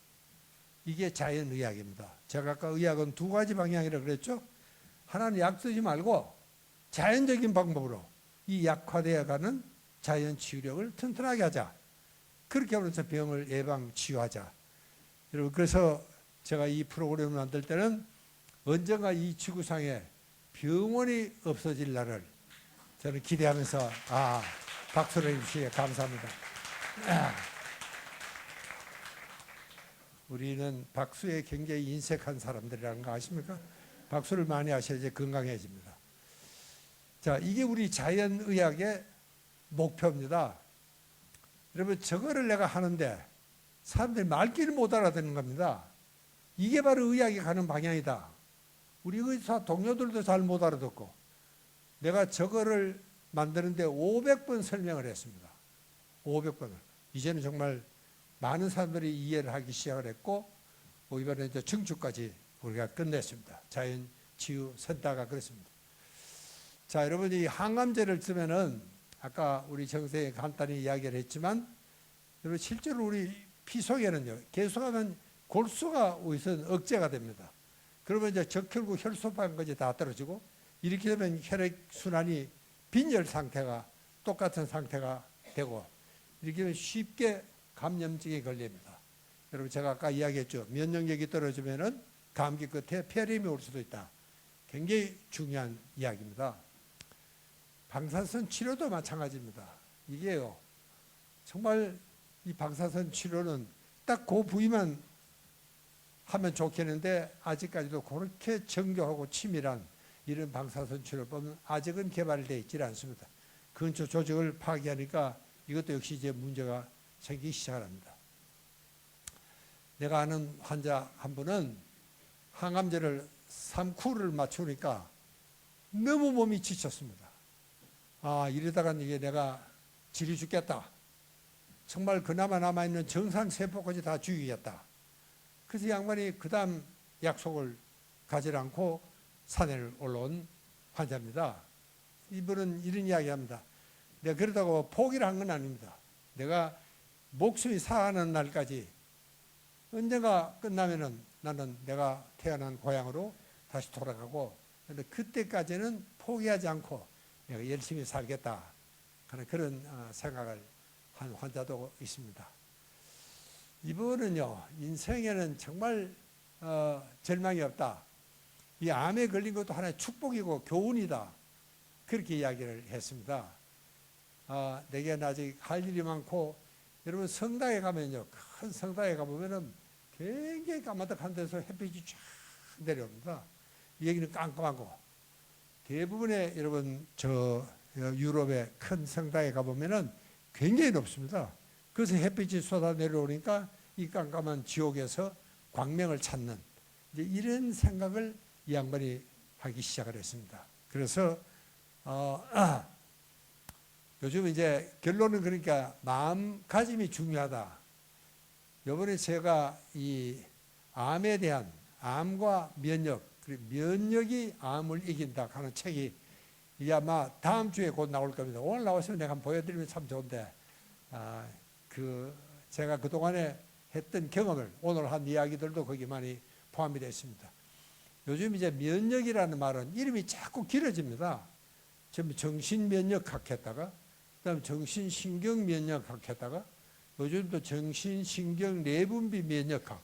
이게 자연의학입니다. 제가 아까 의학은 두 가지 방향이라고 그랬죠. 하나는 약 쓰지 말고 자연적인 방법으로 이 약화되어가는 자연 치유력을 튼튼하게 하자. 그렇게 하면서 병을 예방 치유하자. 여러분 그래서 제가 이 프로그램을 만들 때는 언젠가 이 지구상에 병원이 없어질 날을 저는 기대하면서 박수를 해주시기 감사합니다. 우리는 박수에 굉장히 인색한 사람들이라는 거 아십니까? 박수를 많이 하셔야지 건강해집니다. 자, 이게 우리 자연의학의 목표입니다. 여러분, 저거를 내가 하는데 사람들이 말귀를 못 알아듣는 겁니다. 이게 바로 의학이 가는 방향이다. 우리 의사 동료들도 잘 못 알아듣고, 내가 저거를 만드는데 500번 설명을 했습니다. 500번을. 이제는 정말 많은 사람들이 이해를 하기 시작을 했고, 이번에 이제 증축까지 우리가 끝냈습니다. 자연 치유 선다가 그렇습니다. 자, 여러분, 이 항암제를 쓰면은 아까 우리 정선생이 간단히 이야기를 했지만, 여러분 실제로 우리 피 속에는요, 계속하면 골수가 우선 억제가 됩니다. 그러면 이제 적혈구 혈소판까지 다 떨어지고, 이렇게 되면 혈액 순환이 빈혈 상태가 똑같은 상태가 되고, 이렇게 되면 쉽게 감염증에 걸립니다. 여러분, 제가 아까 이야기했죠. 면역력이 떨어지면은 감기 끝에 폐렴이 올 수도 있다. 굉장히 중요한 이야기입니다. 방사선 치료도 마찬가지입니다. 이게요, 정말 이 방사선 치료는 딱 그 부위만 하면 좋겠는데, 아직까지도 그렇게 정교하고 치밀한 이런 방사선 치료법은 아직은 개발되어 있지 않습니다. 근처 조직을 파괴하니까 이것도 역시 이제 문제가 생기기 시작합니다. 내가 아는 환자 한 분은 항암제를 3쿠를 맞추니까 너무 몸이 지쳤습니다. 이러다간 이게 내가 질이 죽겠다. 정말 그나마 남아있는 정상세포까지 다 죽이겠다. 그래서 양반이 그 다음 약속을 가지 않고 산에 올라온 환자입니다. 이분은 이런 이야기 합니다. 내가 그러다고 포기를 한 건 아닙니다. 내가 목숨이 사는 날까지 언젠가 끝나면은 나는 내가 태어난 고향으로 다시 돌아가고, 근데 그때까지는 포기하지 않고 내가 열심히 살겠다 하는 그런 생각을 한 환자도 있습니다. 이분은요, 인생에는 정말 절망이 없다. 이 암에 걸린 것도 하나의 축복이고 교훈이다. 그렇게 이야기를 했습니다. 내게 아직 할 일이 많고, 여러분 성당에 가면요, 큰 성당에 가보면은 굉장히 까마득한 데서 햇빛이 쫙 내려옵니다. 여기는 깜깜하고, 대부분의 여러분 저 유럽의 큰 성당에 가보면은 굉장히 높습니다. 그래서 햇빛이 쏟아 내려오니까 이 깜깜한 지옥에서 광명을 찾는, 이제 이런 생각을 이 양반이 하기 시작을 했습니다. 그래서 요즘 이제 결론은 그러니까 마음가짐이 중요하다. 이번에 제가 이 암에 대한, 암과 면역, 그리고 면역이 암을 이긴다 하는 책이 이게 아마 다음 주에 곧 나올 겁니다. 오늘 나왔으면 내가 한번 보여드리면 참 좋은데, 제가 그동안에 했던 경험을, 오늘 한 이야기들도 거기 많이 포함이 되어 있습니다. 요즘 이제 면역이라는 말은 이름이 자꾸 길어집니다. 정신면역학 했다가, 그다음 정신신경면역학 했다가, 요즘도 정신신경내분비면역학,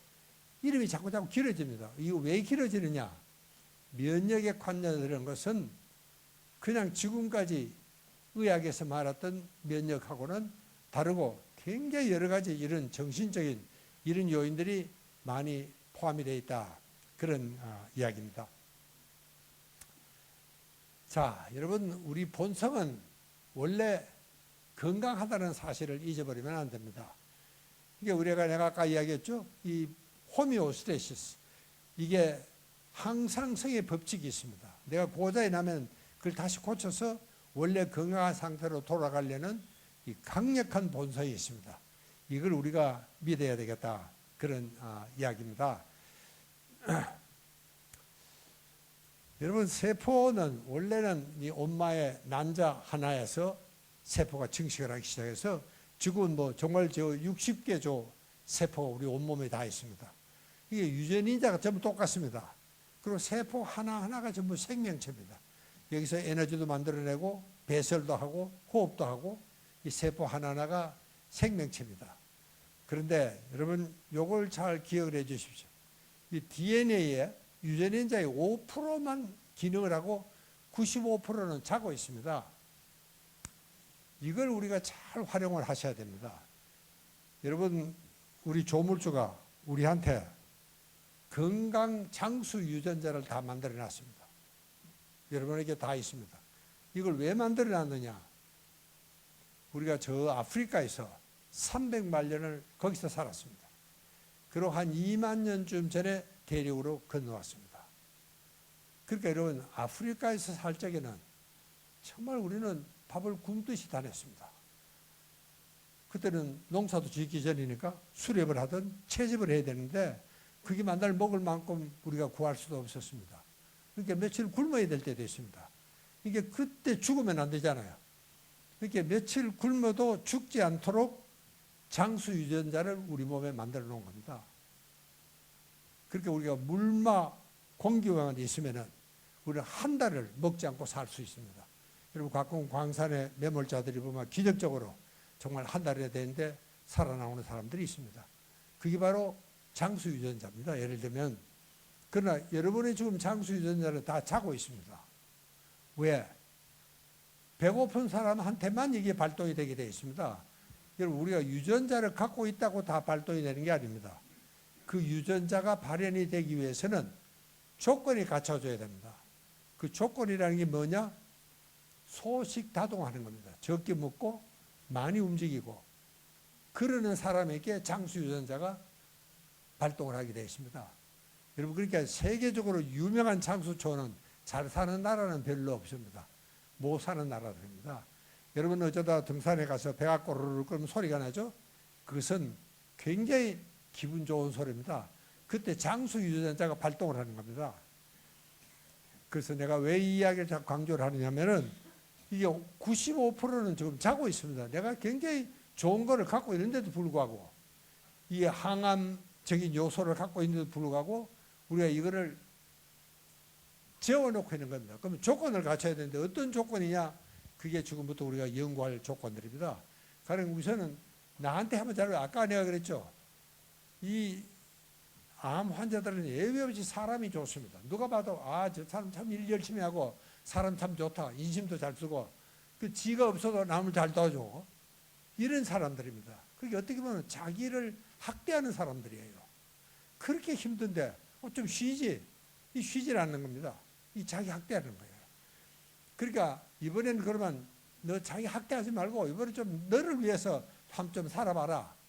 이름이 자꾸 길어집니다. 이거 왜 길어지느냐? 면역에 관련된 것은 그냥 지금까지 의학에서 말했던 면역하고는 다르고, 굉장히 여러 가지 이런 정신적인 이런 요인들이 많이 포함이 되어 있다. 그런 이야기입니다. 자, 여러분, 우리 본성은 원래 건강하다는 사실을 잊어버리면 안 됩니다. 이게 내가 아까 이야기했죠? 이 호미오스테시스, 이게 항상성의 법칙이 있습니다. 내가 고장이 나면 그걸 다시 고쳐서 원래 건강한 상태로 돌아가려는 이 강력한 본성이 있습니다. 이걸 우리가 믿어야 되겠다. 그런 이야기입니다. 여러분, 세포는 원래는 이 엄마의 난자 하나에서 세포가 증식을 하기 시작해서 지금은 정말 60개 조 세포가 우리 온몸에 다 있습니다. 이게 유전인자가 전부 똑같습니다. 그리고 세포 하나하나가 전부 생명체입니다. 여기서 에너지도 만들어내고 배설도 하고 호흡도 하고, 이 세포 하나하나가 생명체입니다. 그런데 여러분, 요걸 잘 기억을 해 주십시오. 이 DNA에 유전인자의 5%만 기능을 하고 95%는 자고 있습니다. 이걸 우리가 잘 활용을 하셔야 됩니다. 여러분, 우리 조물주가 우리한테 건강 장수 유전자를 다 만들어 놨습니다. 여러분에게 다 있습니다. 이걸 왜 만들어 놨느냐? 우리가 저 아프리카에서 300만 년을 거기서 살았습니다. 그리고 한 2만 년쯤 전에 대륙으로 건너왔습니다. 그러니까 여러분, 아프리카에서 살 적에는 정말 우리는 밥을 굶듯이 다녔습니다. 그때는 농사도 짓기 전이니까 수렵을 하든 채집을 해야 되는데 그게 만날 먹을 만큼 우리가 구할 수도 없었습니다. 그러니까 며칠 굶어야 될 때도 있습니다. 이게 그때 죽으면 안 되잖아요. 그러니까 며칠 굶어도 죽지 않도록 장수 유전자를 우리 몸에 만들어 놓은 겁니다. 그러니까 우리가 물마 공기만 있으면은 우리는 한 달을 먹지 않고 살 수 있습니다. 여러분, 가끔 광산의 매몰자들이 보면 기적적으로 정말 한 달에 되는데 살아나오는 사람들이 있습니다. 그게 바로 장수 유전자입니다. 예를 들면, 그러나 여러분의 지금 장수 유전자는 다 자고 있습니다. 왜? 배고픈 사람한테만 이게 발동이 되게 되어 있습니다. 여러분, 우리가 유전자를 갖고 있다고 다 발동이 되는 게 아닙니다. 그 유전자가 발현이 되기 위해서는 조건이 갖춰져야 됩니다. 그 조건이라는 게 뭐냐? 소식다동하는 겁니다. 적게 먹고 많이 움직이고 그러는 사람에게 장수 유전자가 발동을 하게 되어 있습니다. 여러분, 그러니까 세계적으로 유명한 장수초는 잘 사는 나라는 별로 없습니다. 못 사는 나라들입니다. 여러분, 어쩌다 등산에 가서 배가 꼬르르 끓으면 소리가 나죠? 그것은 굉장히 기분 좋은 소리입니다. 그때 장수 유전자가 발동을 하는 겁니다. 그래서 내가 왜 이 이야기를 자꾸 강조를 하느냐면은 이게 95%는 지금 자고 있습니다. 내가 굉장히 좋은 거를 갖고 있는데도 불구하고 이 항암적인 요소를 갖고 있는데도 불구하고 우리가 이거를 재워놓고 있는 겁니다. 그러면 조건을 갖춰야 되는데 어떤 조건이냐? 그게 지금부터 우리가 연구할 조건들입니다. 가령 우선은 나한테 한번 잘, 아까 내가 그랬죠. 이 암 환자들은 예외 없이 사람이 좋습니다. 누가 봐도 저 사람 참 일 열심히 하고 사람 참 좋다. 인심도 잘 쓰고 그 지가 없어도 남을 잘 도와주고 이런 사람들입니다. 그게 어떻게 보면 자기를 학대하는 사람들이에요. 그렇게 힘든데 좀 쉬지. 이 쉬질 않는 겁니다. 이 자기 학대하는 거예요. 그러니까 이번에는 그러면 너 자기 학대하지 말고 이번에 좀 너를 위해서 좀 살아봐라.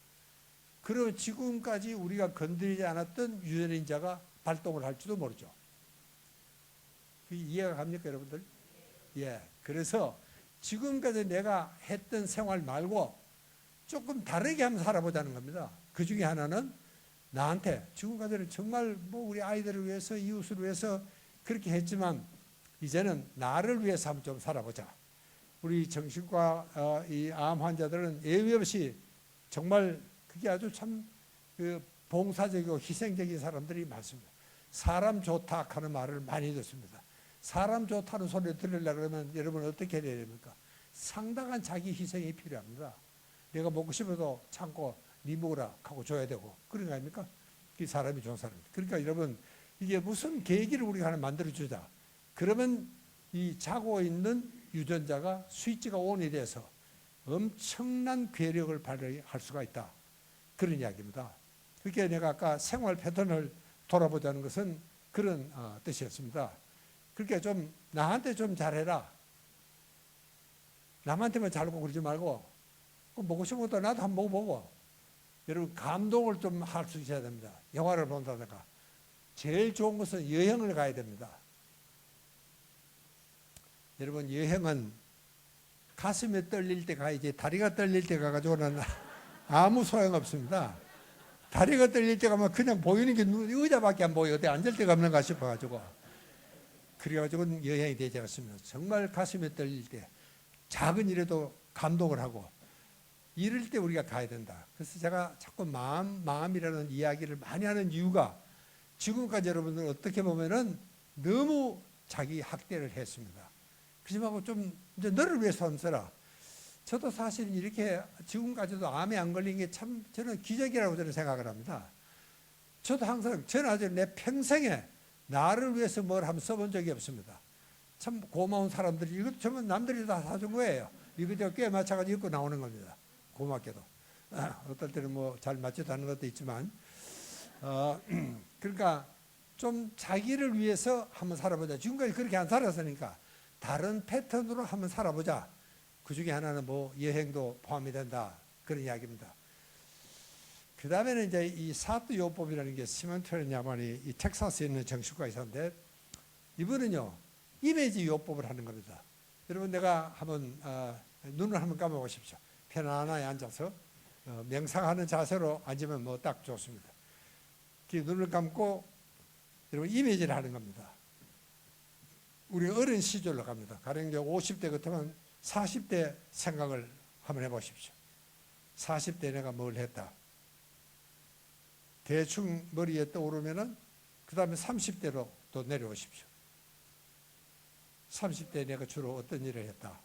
그러면 지금까지 우리가 건드리지 않았던 유전인자가 발동을 할지도 모르죠. 이해가 갑니까, 여러분들? 예. 그래서 지금까지 내가 했던 생활 말고 조금 다르게 한번 살아보자는 겁니다. 그 중에 하나는 나한테 지금까지는 정말 뭐 우리 아이들을 위해서 이웃을 위해서 그렇게 했지만 이제는 나를 위해서 한번 좀 살아보자. 우리 정신과 이 암 환자들은 예외 없이 정말 그게 아주 참 봉사적이고 희생적인 사람들이 많습니다. 사람 좋다 하는 말을 많이 듣습니다. 사람 좋다는 소리를 들으려고 그러면 여러분 어떻게 해야 됩니까? 상당한 자기 희생이 필요합니다. 내가 먹고 싶어도 참고 네 먹으라 하고 줘야 되고 그런 거 아닙니까? 이 사람이 좋은 사람입니다. 그러니까 여러분 이게 무슨 계기를 우리가 하나 만들어주자. 그러면 이 자고 있는 유전자가 스위치가 온이 돼서 엄청난 괴력을 발휘할 수가 있다. 그런 이야기입니다. 그러니까 내가 아까 생활 패턴을 돌아보자는 것은 그런 뜻이었습니다. 그러니까 좀 나한테 좀 잘해라. 남한테만 잘하고 그러지 말고 먹고 싶은 것도 나도 한번 먹어보고 여러분 감동을 좀 할 수 있어야 됩니다. 영화를 본다든가 제일 좋은 것은 여행을 가야 됩니다. 여러분 여행은 가슴이 떨릴 때 가야지 다리가 떨릴 때 가가지고는 아무 소용없습니다. 다리가 떨릴 때 가면 그냥 보이는 게 의자밖에 안 보여. 어디 앉을 데가 없는가 싶어가지고 그래가지고는 여행이 되지 않습니다. 정말 가슴이 떨릴 때 작은 일에도 감동을 하고 이럴 때 우리가 가야 된다. 그래서 제가 자꾸 마음이라는 이야기를 많이 하는 이유가 지금까지 여러분들 어떻게 보면은 너무 자기 학대를 했습니다. 그렇지만 좀 이제 너를 위해서 좀 써라. 저도 사실 이렇게 지금까지도 암에 안 걸린 게 참 저는 기적이라고 저는 생각을 합니다. 저도 항상 저는 아직 내 평생에 나를 위해서 뭘 한번 써본 적이 없습니다. 참 고마운 사람들이 이것도 전부 남들이 다 사준 거예요. 이거 꽤 맞춰가지고 입고 나오는 겁니다. 고맙게도. 어떨 때는 뭐 잘 맞지도 않는 것도 있지만 그러니까 좀 자기를 위해서 한번 살아보자. 지금까지 그렇게 안 살았으니까 다른 패턴으로 한번 살아보자. 그 중에 하나는 뭐 여행도 포함이 된다. 그런 이야기입니다. 그 다음에는 이제 이 사도 요법이라는 게 시몬 야만이 이 텍사스에 있는 정신과 의사인데 이분은요 이미지 요법을 하는 겁니다. 여러분 내가 한번 눈을 한번 감아보십시오. 편안하게 앉아서 명상하는 자세로 앉으면 뭐 딱 좋습니다. 눈을 감고 여러분 이미지를 하는 겁니다. 우리 어린 시절로 갑니다. 가령 이제 50대 같으면 40대 생각을 한번 해보십시오. 40대 내가 뭘 했다. 대충 머리에 떠오르면은 그 다음에 30대로 또 내려오십시오. 30대 내가 주로 어떤 일을 했다.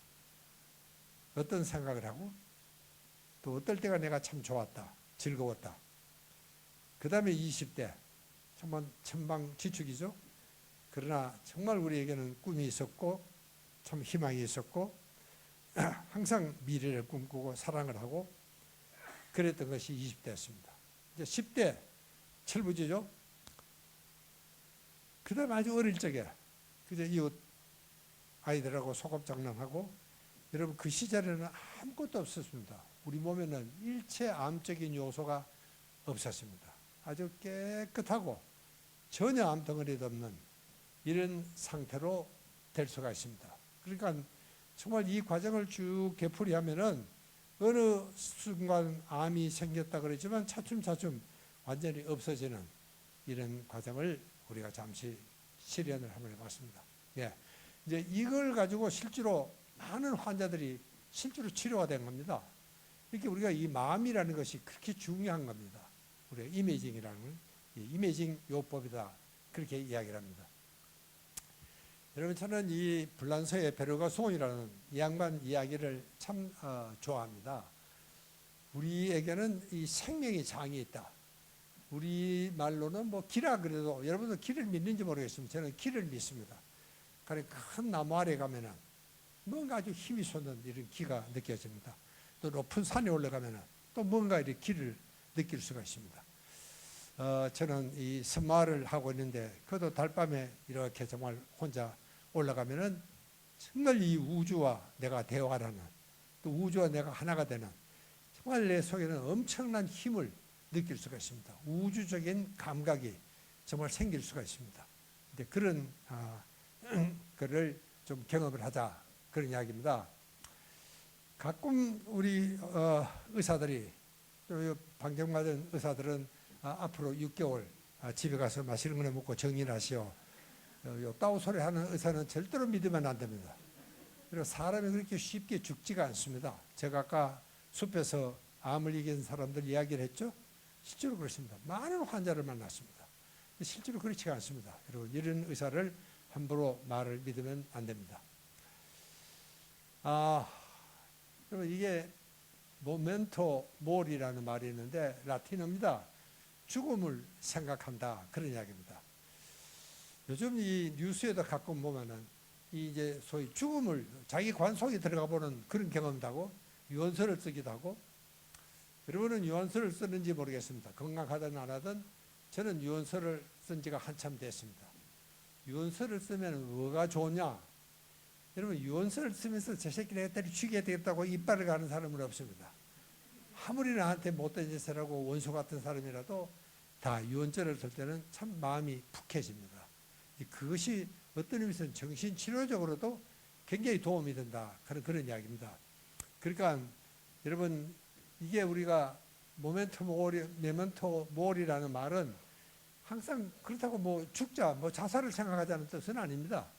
어떤 생각을 하고 또 어떨 때가 내가 참 좋았다. 즐거웠다. 그 다음에 20대 정말 천방지축이죠. 그러나 정말 우리에게는 꿈이 있었고 참 희망이 있었고 항상 미래를 꿈꾸고 사랑을 하고 그랬던 것이 20대였습니다. 이제 10대 철부지죠. 그 다음에 아주 어릴 적에 그저 이웃 아이들하고 소꿉장난하고 여러분 그 시절에는 아무것도 없었습니다. 우리 몸에는 일체 암적인 요소가 없었습니다. 아주 깨끗하고 전혀 암덩어리도 없는 이런 상태로 될 수가 있습니다. 그러니까 정말 이 과정을 쭉 되풀이하면은 어느 순간 암이 생겼다 그러지만 차츰차츰 완전히 없어지는 이런 과정을 우리가 잠시 실현을 한번 해봤습니다. 예. 이제 이걸 가지고 실제로 많은 환자들이 실제로 치료가 된 겁니다. 이렇게 우리가 이 마음이라는 것이 그렇게 중요한 겁니다. 우리가 이미징이라는 이미징 요법이다. 그렇게 이야기를 합니다. 여러분 저는 이 불란서의 베르가 소원이라는 이 양반 이야기를 참 좋아합니다. 우리에게는 이 생명의 장이 있다. 우리 말로는 뭐 기라 그래도 여러분도 기를 믿는지 모르겠습니다. 저는 기를 믿습니다. 그래 큰 나무 아래 가면은 뭔가 아주 힘이 솟는 이런 기가 느껴집니다. 또 높은 산에 올라가면은 또 뭔가 이렇게 기를 느낄 수가 있습니다. 저는 이 선마을을 하고 있는데 그것도 달밤에 이렇게 정말 혼자 올라가면은 정말 이 우주와 내가 대화를 하는 또 우주와 내가 하나가 되는 정말 내 속에는 엄청난 힘을 느낄 수가 있습니다. 우주적인 감각이 정말 생길 수가 있습니다. 근데 그런 거를 좀 경험을 하자 그런 이야기입니다. 가끔 우리 의사들이 또 방정맞은 의사들은 앞으로 6개월 집에 가서 맛있는 거나 먹고 정리를 하시오. 따오 소리 하는 의사는 절대로 믿으면 안 됩니다. 그리고 사람이 그렇게 쉽게 죽지가 않습니다. 제가 아까 숲에서 암을 이긴 사람들 이야기를 했죠. 실제로 그렇습니다. 많은 환자를 만났습니다. 실제로 그렇지가 않습니다. 여러분 이런 의사를 함부로 말을 믿으면 안 됩니다. 여러분 이게 모멘토 모리라는 말이 있는데 라틴어입니다. 죽음을 생각한다 그런 이야기입니다. 요즘 이 뉴스에도 가끔 보면은 이제 소위 죽음을 자기 관 속에 들어가 보는 그런 경험도 하고 유언서를 쓰기도 하고 여러분은 유언서를 쓰는지 모르겠습니다. 건강하든 안 하든 저는 유언서를 쓴 지가 한참 됐습니다. 유언서를 쓰면 뭐가 좋냐? 여러분 유언서를 쓰면서 저 새끼 내가 때려 죽여야 되겠다고 이빨을 가는 사람은 없습니다. 아무리 나한테 못된 짓을 하고 원수 같은 사람이라도 다 유언서를 쓸 때는 참 마음이 푹해집니다. 그것이 어떤 의미에서는 정신치료적으로도 굉장히 도움이 된다. 그런 이야기입니다. 그러니까 여러분 이게 우리가 메멘토 모리라는 말은 항상 그렇다고 뭐 죽자, 뭐 자살을 생각하자는 뜻은 아닙니다.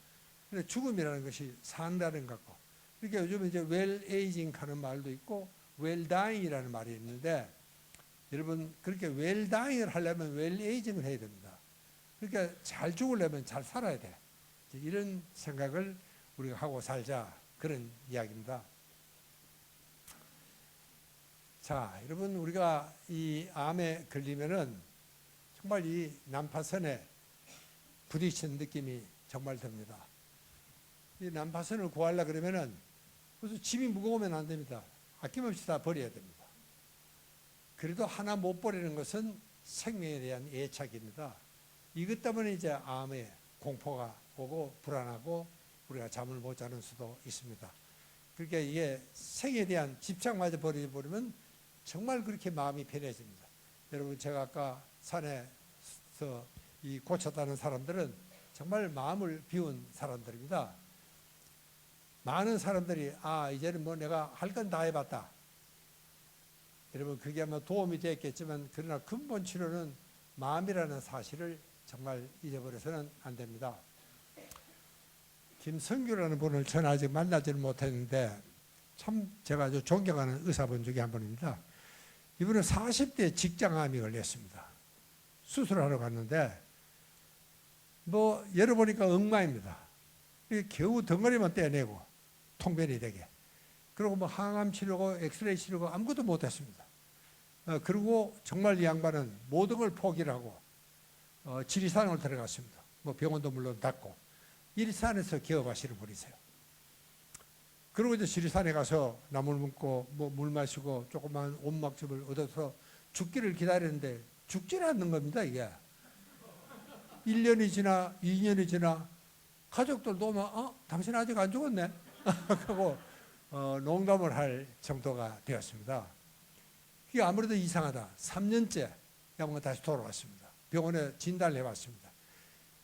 근데 죽음이라는 것이 산다는 것고, 그러니까 요즘 이제 웰 에이징 하는 말도 있고 웰 다잉이라는 말이 있는데 여러분 그렇게 웰 다잉을 하려면 웰 에이징을 해야 됩니다. 그러니까 잘 죽으려면 잘 살아야 돼. 이런 생각을 우리가 하고 살자 그런 이야기입니다. 자, 여러분 우리가 이 암에 걸리면은 정말 이 난파선에 부딪히는 느낌이 정말 듭니다. 이 난파선을 구하려 그러면은 무슨 짐이 무거우면 안 됩니다. 아낌없이 다 버려야 됩니다. 그래도 하나 못 버리는 것은 생명에 대한 애착입니다. 이것 때문에 이제 암에 공포가 오고 불안하고 우리가 잠을 못 자는 수도 있습니다. 그러니까 이게 생에 대한 집착마저 버리면 정말 그렇게 마음이 편해집니다. 여러분, 제가 아까 산에서 이 고쳤다는 사람들은 정말 마음을 비운 사람들입니다. 많은 사람들이 이제는 뭐 내가 할 건 다 해봤다. 여러분, 그게 아마 도움이 됐겠지만 그러나 근본 치료는 마음이라는 사실을 정말 잊어버려서는 안 됩니다. 김성규라는 분을 저는 아직 만나지는 못했는데 참 제가 아주 존경하는 의사분 중에 한 분입니다. 이분은 40대 직장암이 걸렸습니다. 수술하러 갔는데 뭐 열어보니까 엉마입니다. 겨우 덩어리만 떼내고 통변이 되게. 그리고 뭐 항암 치료고 엑스레이 치료고 아무것도 못했습니다. 그리고 정말 이 양반은 모든 걸 포기를 하고 지리산을 들어갔습니다. 뭐 병원도 물론 닫고 지리산에서 개업하시는 분이세요. 그리고 이제 지리산에 가서 나물 먹고 뭐 물 마시고 조그만 온막집을 얻어서 죽기를 기다리는데 죽지는 않는 겁니다. 이게 1년이 지나 2년이 지나 가족들도 막 당신 아직 안 죽었네 하고 농담을 할 정도가 되었습니다. 이게 아무래도 이상하다. 3년째 양반가 다시 돌아왔습니다. 병원에 진단을 해봤습니다.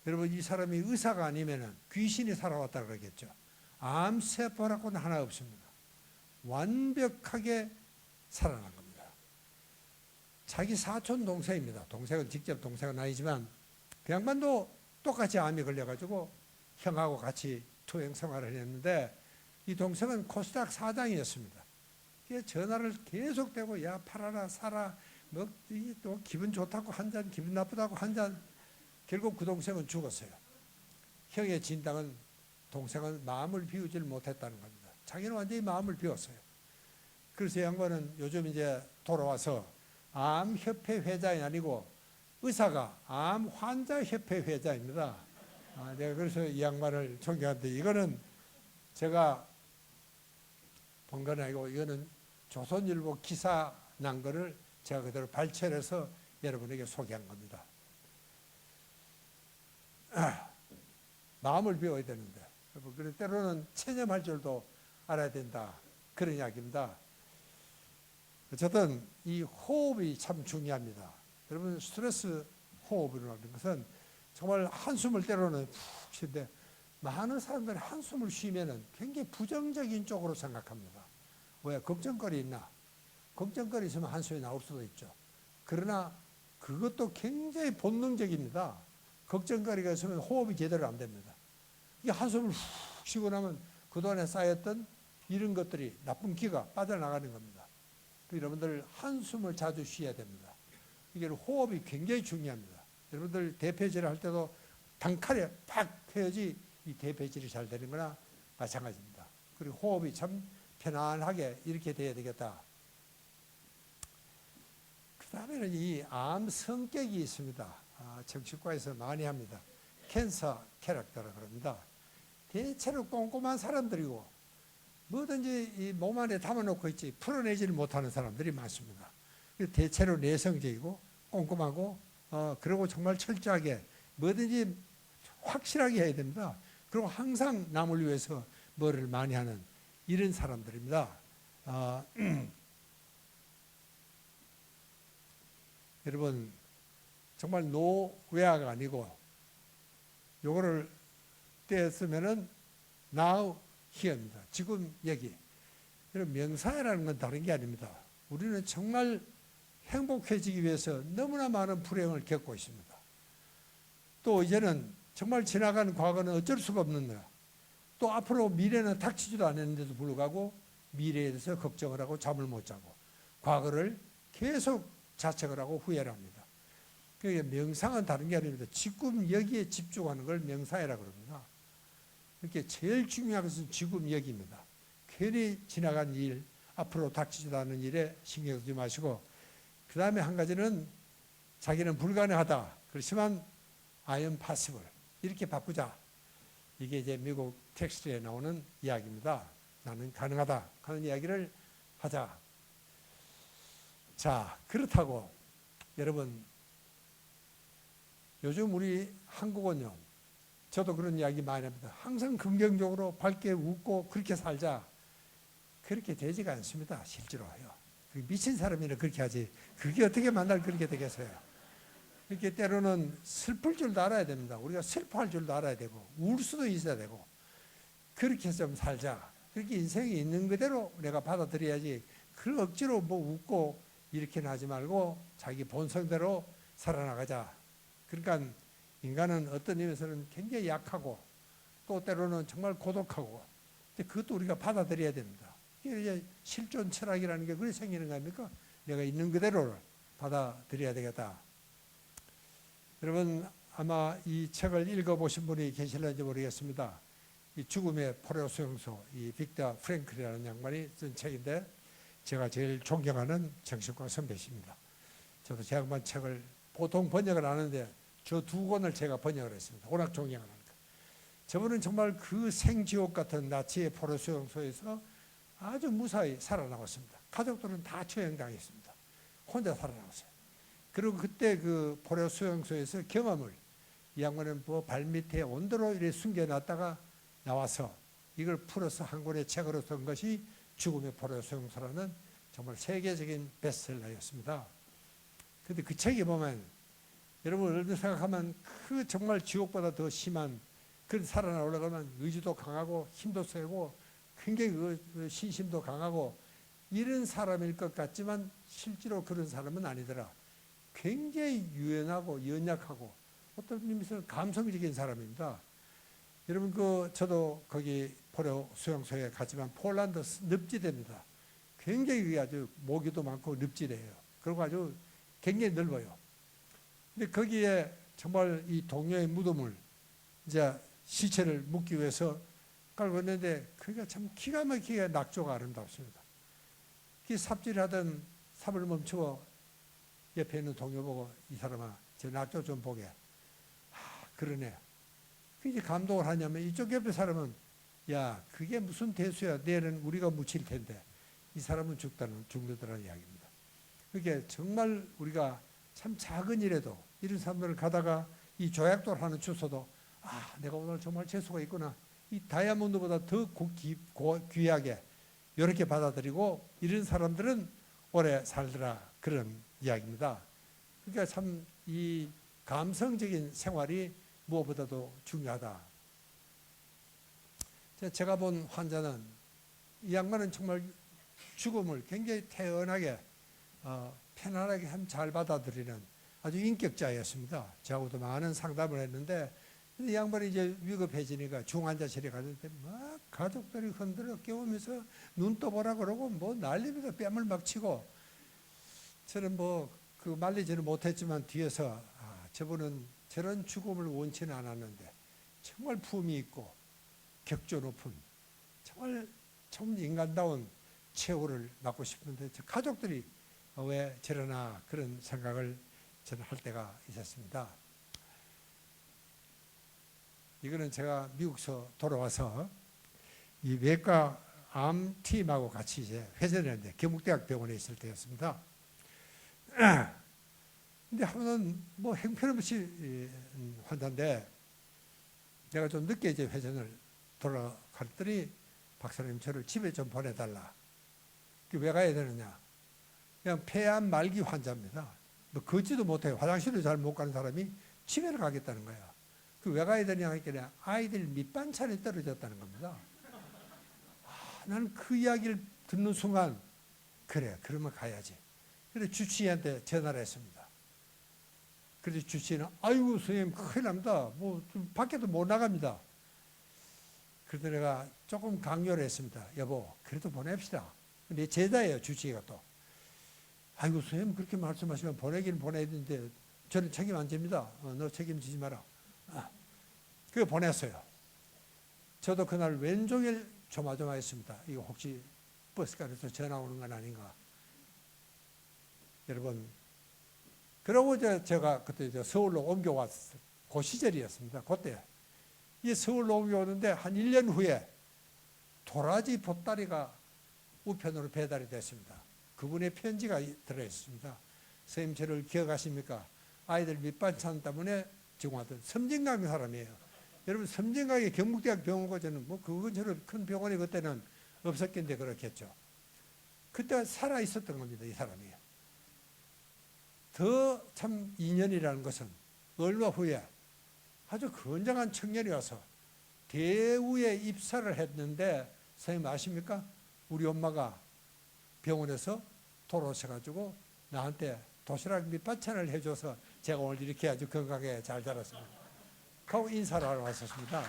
여러분, 이 사람이 의사가 아니면 귀신이 살아왔다 그러겠죠. 암세포라고는 하나 없습니다. 완벽하게 살아난 겁니다. 자기 사촌 동생입니다. 동생은 직접 동생은 아니지만 그 양반도 똑같이 암이 걸려가지고 형하고 같이 투행 생활을 했는데 이 동생은 코스닥 사장이었습니다. 전화를 계속되고 야 팔아라 사라 뭐 또 기분 좋다고 한 잔 기분 나쁘다고 한 잔. 결국 그 동생은 죽었어요. 형의 진단은 동생은 마음을 비우질 못했다는 겁니다. 자기는 완전히 마음을 비웠어요. 그래서 양반은 요즘 이제 돌아와서 암협회 회장이 아니고 의사가 암 환자협회 회장입니다. 내가 그래서 이 양반을 존경하는데 이거는 제가 본 건 아니고 이거는 조선일보 기사 난 거를 제가 그대로 발췌해서 여러분에게 소개한 겁니다. 마음을 비워야 되는데 그래서 때로는 체념할 줄도 알아야 된다 그런 이야기입니다. 어쨌든 이 호흡이 참 중요합니다. 여러분, 스트레스 호흡이라는 것은 정말 한숨을 때로는 푹 쉬는데 많은 사람들이 한숨을 쉬면은 굉장히 부정적인 쪽으로 생각합니다. 왜? 걱정거리 있나? 걱정거리 있으면 한숨이 나올 수도 있죠. 그러나 그것도 굉장히 본능적입니다. 걱정거리가 있으면 호흡이 제대로 안 됩니다. 이 한숨을 훅 쉬고 나면 그동안에 쌓였던 이런 것들이 나쁜 기가 빠져나가는 겁니다. 여러분들 한숨을 자주 쉬어야 됩니다. 이게 호흡이 굉장히 중요합니다. 여러분들 대폐질을 할 때도 단칼에 팍 해야지 이 대폐질이 잘 되는 거나 마찬가지입니다. 그리고 호흡이 참 편안하게 이렇게 돼야 되겠다. 그 다음에는 이 암 성격이 있습니다. 정신과에서 많이 합니다. 캔서 캐릭터라고 합니다. 대체로 꼼꼼한 사람들이고 뭐든지 이 몸 안에 담아놓고 있지 풀어내지를 못하는 사람들이 많습니다. 대체로 내성적이고 꼼꼼하고 그리고 정말 철저하게 뭐든지 확실하게 해야 됩니다. 그리고 항상 남을 위해서 뭐를 많이 하는 이런 사람들입니다. 여러분, 정말 노웨아가 아니고 요거를 떼었으면은 now here입니다. 지금 여기. 여러분, 명사회라는 건 다른 게 아닙니다. 우리는 정말 행복해지기 위해서 너무나 많은 불행을 겪고 있습니다. 또 이제는 정말 지나간 과거는 어쩔 수가 없는 거야. 또 앞으로 미래는 닥치지도 않았는데도 불구하고 미래에 대해서 걱정을 하고 잠을 못 자고 과거를 계속 자책을 하고 후회를 합니다. 그러니까 명상은 다른 게 아닙니다. 지금 여기에 집중하는 걸 명상이라고 합니다. 이렇게 제일 중요한 것은 지금 여기입니다. 괜히 지나간 일, 앞으로 닥치지도 않은 일에 신경 쓰지 마시고 그 다음에 한 가지는 자기는 불가능하다. 그렇지만 I am possible. 이렇게 바꾸자. 이게 이제 미국 텍스트에 나오는 이야기입니다. 나는 가능하다 하는 이야기를 하자. 자, 그렇다고 여러분, 요즘 우리 한국은요, 저도 그런 이야기 많이 합니다. 항상 긍정적으로 밝게 웃고 그렇게 살자. 그렇게 되지가 않습니다. 실제로요. 미친 사람이나 그렇게 하지. 그게 어떻게 만날 그렇게 되겠어요. 이렇게 때로는 슬플 줄도 알아야 됩니다. 우리가 슬퍼할 줄도 알아야 되고 울 수도 있어야 되고 그렇게 좀 살자. 그렇게 인생이 있는 그대로 내가 받아들여야지. 그걸 억지로 뭐 웃고 이렇게는 하지 말고 자기 본성대로 살아나가자. 그러니까 인간은 어떤 의미에서는 굉장히 약하고 또 때로는 정말 고독하고 근데 그것도 우리가 받아들여야 됩니다. 이게 이제 실존 철학이라는 게 그래 생기는 거 아닙니까? 내가 있는 그대로를 받아들여야 되겠다. 여러분 아마 이 책을 읽어보신 분이 계실는지 모르겠습니다. 이 죽음의 포로 수용소, 이 빅터 프랭클이라는 양반이 쓴 책인데 제가 제일 존경하는 정신과 선배십니다. 저도 제 양반 책을 보통 번역을 안 하는데 저 두 권을 제가 번역을 했습니다. 워낙 존경하니까. 저분은 정말 그 생지옥 같은 나치의 포로 수용소에서 아주 무사히 살아나왔습니다. 가족들은 다 처형당했습니다. 혼자 살아나왔어요. 그리고 그때 그 포로 수용소에서 경험을 이 양반은 뭐 발밑에 온도로 이렇게 숨겨놨다가 나와서 이걸 풀어서 한 권의 책으로 쓴 것이 죽음의 포로 수용소라는 정말 세계적인 베스트셀러였습니다. 그런데 그 책에 보면 여러분 얼른 생각하면 그 정말 지옥보다 더 심한 그런 살아나오려면 의지도 강하고 힘도 세고 굉장히 신심도 강하고 이런 사람일 것 같지만 실제로 그런 사람은 아니더라. 굉장히 유연하고 연약하고 어떤 의미에서는 감성적인 사람입니다. 여러분 저도 거기 포로 수용소에 갔지만 폴란드 늪지대입니다. 굉장히 아주 모기도 많고 늪지대예요. 그리고 아주 굉장히 넓어요. 근데 거기에 정말 이 동료의 무덤을 이제 시체를 묻기 위해서 깔고 있는데 그게 참 기가 막히게 낙조가 아름답습니다. 그 삽질하던 삽을 멈추고 옆에 있는 동료 보고 이 사람아 저 낙조 좀 보게. 그러네. 그 이제 감동을 하냐면 이쪽 옆에 사람은 야 그게 무슨 대수야. 내일은 우리가 묻힐 텐데 이 사람은 죽는다는 이야기입니다. 그게 정말 우리가 참 작은 일에도 이런 사람들을 가다가 이 조약돌 하는 주소도 내가 오늘 정말 재수가 있구나. 이 다이아몬드보다 더 귀하게 이렇게 받아들이고 이런 사람들은 오래 살더라 그런 이야기입니다. 그러니까 참 이 감성적인 생활이 무엇보다도 중요하다. 제가 본 환자는 이 양반은 정말 죽음을 굉장히 태연하게 편안하게 잘 받아들이는 아주 인격자였습니다. 저하고도 많은 상담을 했는데 이 양반이 이제 위급해지니까 중환자실에 갔는데 막 가족들이 흔들어 깨우면서 눈 떠보라 그러고 뭐 난립니다. 뺨을 막 치고 저는 뭐 그 말리지는 못했지만 뒤에서 저분은 저런 죽음을 원치는 않았는데 정말 품이 있고 격조 높은 정말 좀 인간다운 최후를 맞고 싶은데 저 가족들이 왜 저러나 그런 생각을 저는 할 때가 있었습니다. 이거는 제가 미국서 돌아와서 이 외과 암팀하고 같이 이제 회전을 했는데 경북대학 병원에 있을 때였습니다. 근데 한 번은 뭐 형편없이 환자인데 내가 좀 늦게 이제 회전을 돌아갔더니 박사님 저를 집에 좀 보내달라. 왜 가야 되느냐? 그냥 폐암 말기 환자입니다. 뭐 걷지도 못해요. 화장실도 잘 못 가는 사람이 집에를 가겠다는 거야. 그 왜 가야 되냐 하니까 아이들 밑반찬이 떨어졌다는 겁니다. 나는 그 이야기를 듣는 순간 그래 그러면 가야지. 그래서 주치의한테 전화를 했습니다. 그래서 주치의는 아이고 선생님 큰일 납니다. 뭐 밖에도 못 나갑니다. 그래서 내가 조금 강요를 했습니다. 여보 그래도 보냅시다. 내 제자예요 주치의가 또. 아이고 선생님 그렇게 말씀하시면 보내기는 보내야 되는데 저는 책임 안 집니다. 너 책임지지 마라. 그래 보냈어요. 저도 그날 왼종일 조마조마했습니다. 이거 혹시 버스가 그래서 전화 오는 건 아닌가. 여러분 그러고 제가 그때 서울로 옮겨왔을 그 시절이었습니다. 그때 이 서울 옮겨오는데 한 1년 후에 도라지 보따리가 우편으로 배달이 됐습니다. 그분의 편지가 들어있습니다. 선생님 저를 기억하십니까? 아이들 밑반찬 때문에 지금 왔던 섬진강 사람이에요. 여러분 섬진강에 경북대학 병원고 저는 뭐 그것처럼 큰 병원이 그때는 없었겠는데 그렇겠죠. 그때 살아 있었던 겁니다. 이 사람이. 더 참 인연이라는 것은 얼마 후에 아주 건장한 청년이 와서 대우에 입사를 했는데 선생님 아십니까? 우리 엄마가 병원에서 돌아오셔가지고 나한테 도시락 밑반찬을 해줘서 제가 오늘 이렇게 아주 건강하게 잘 자랐습니다. 하고 인사를 하러 왔었습니다.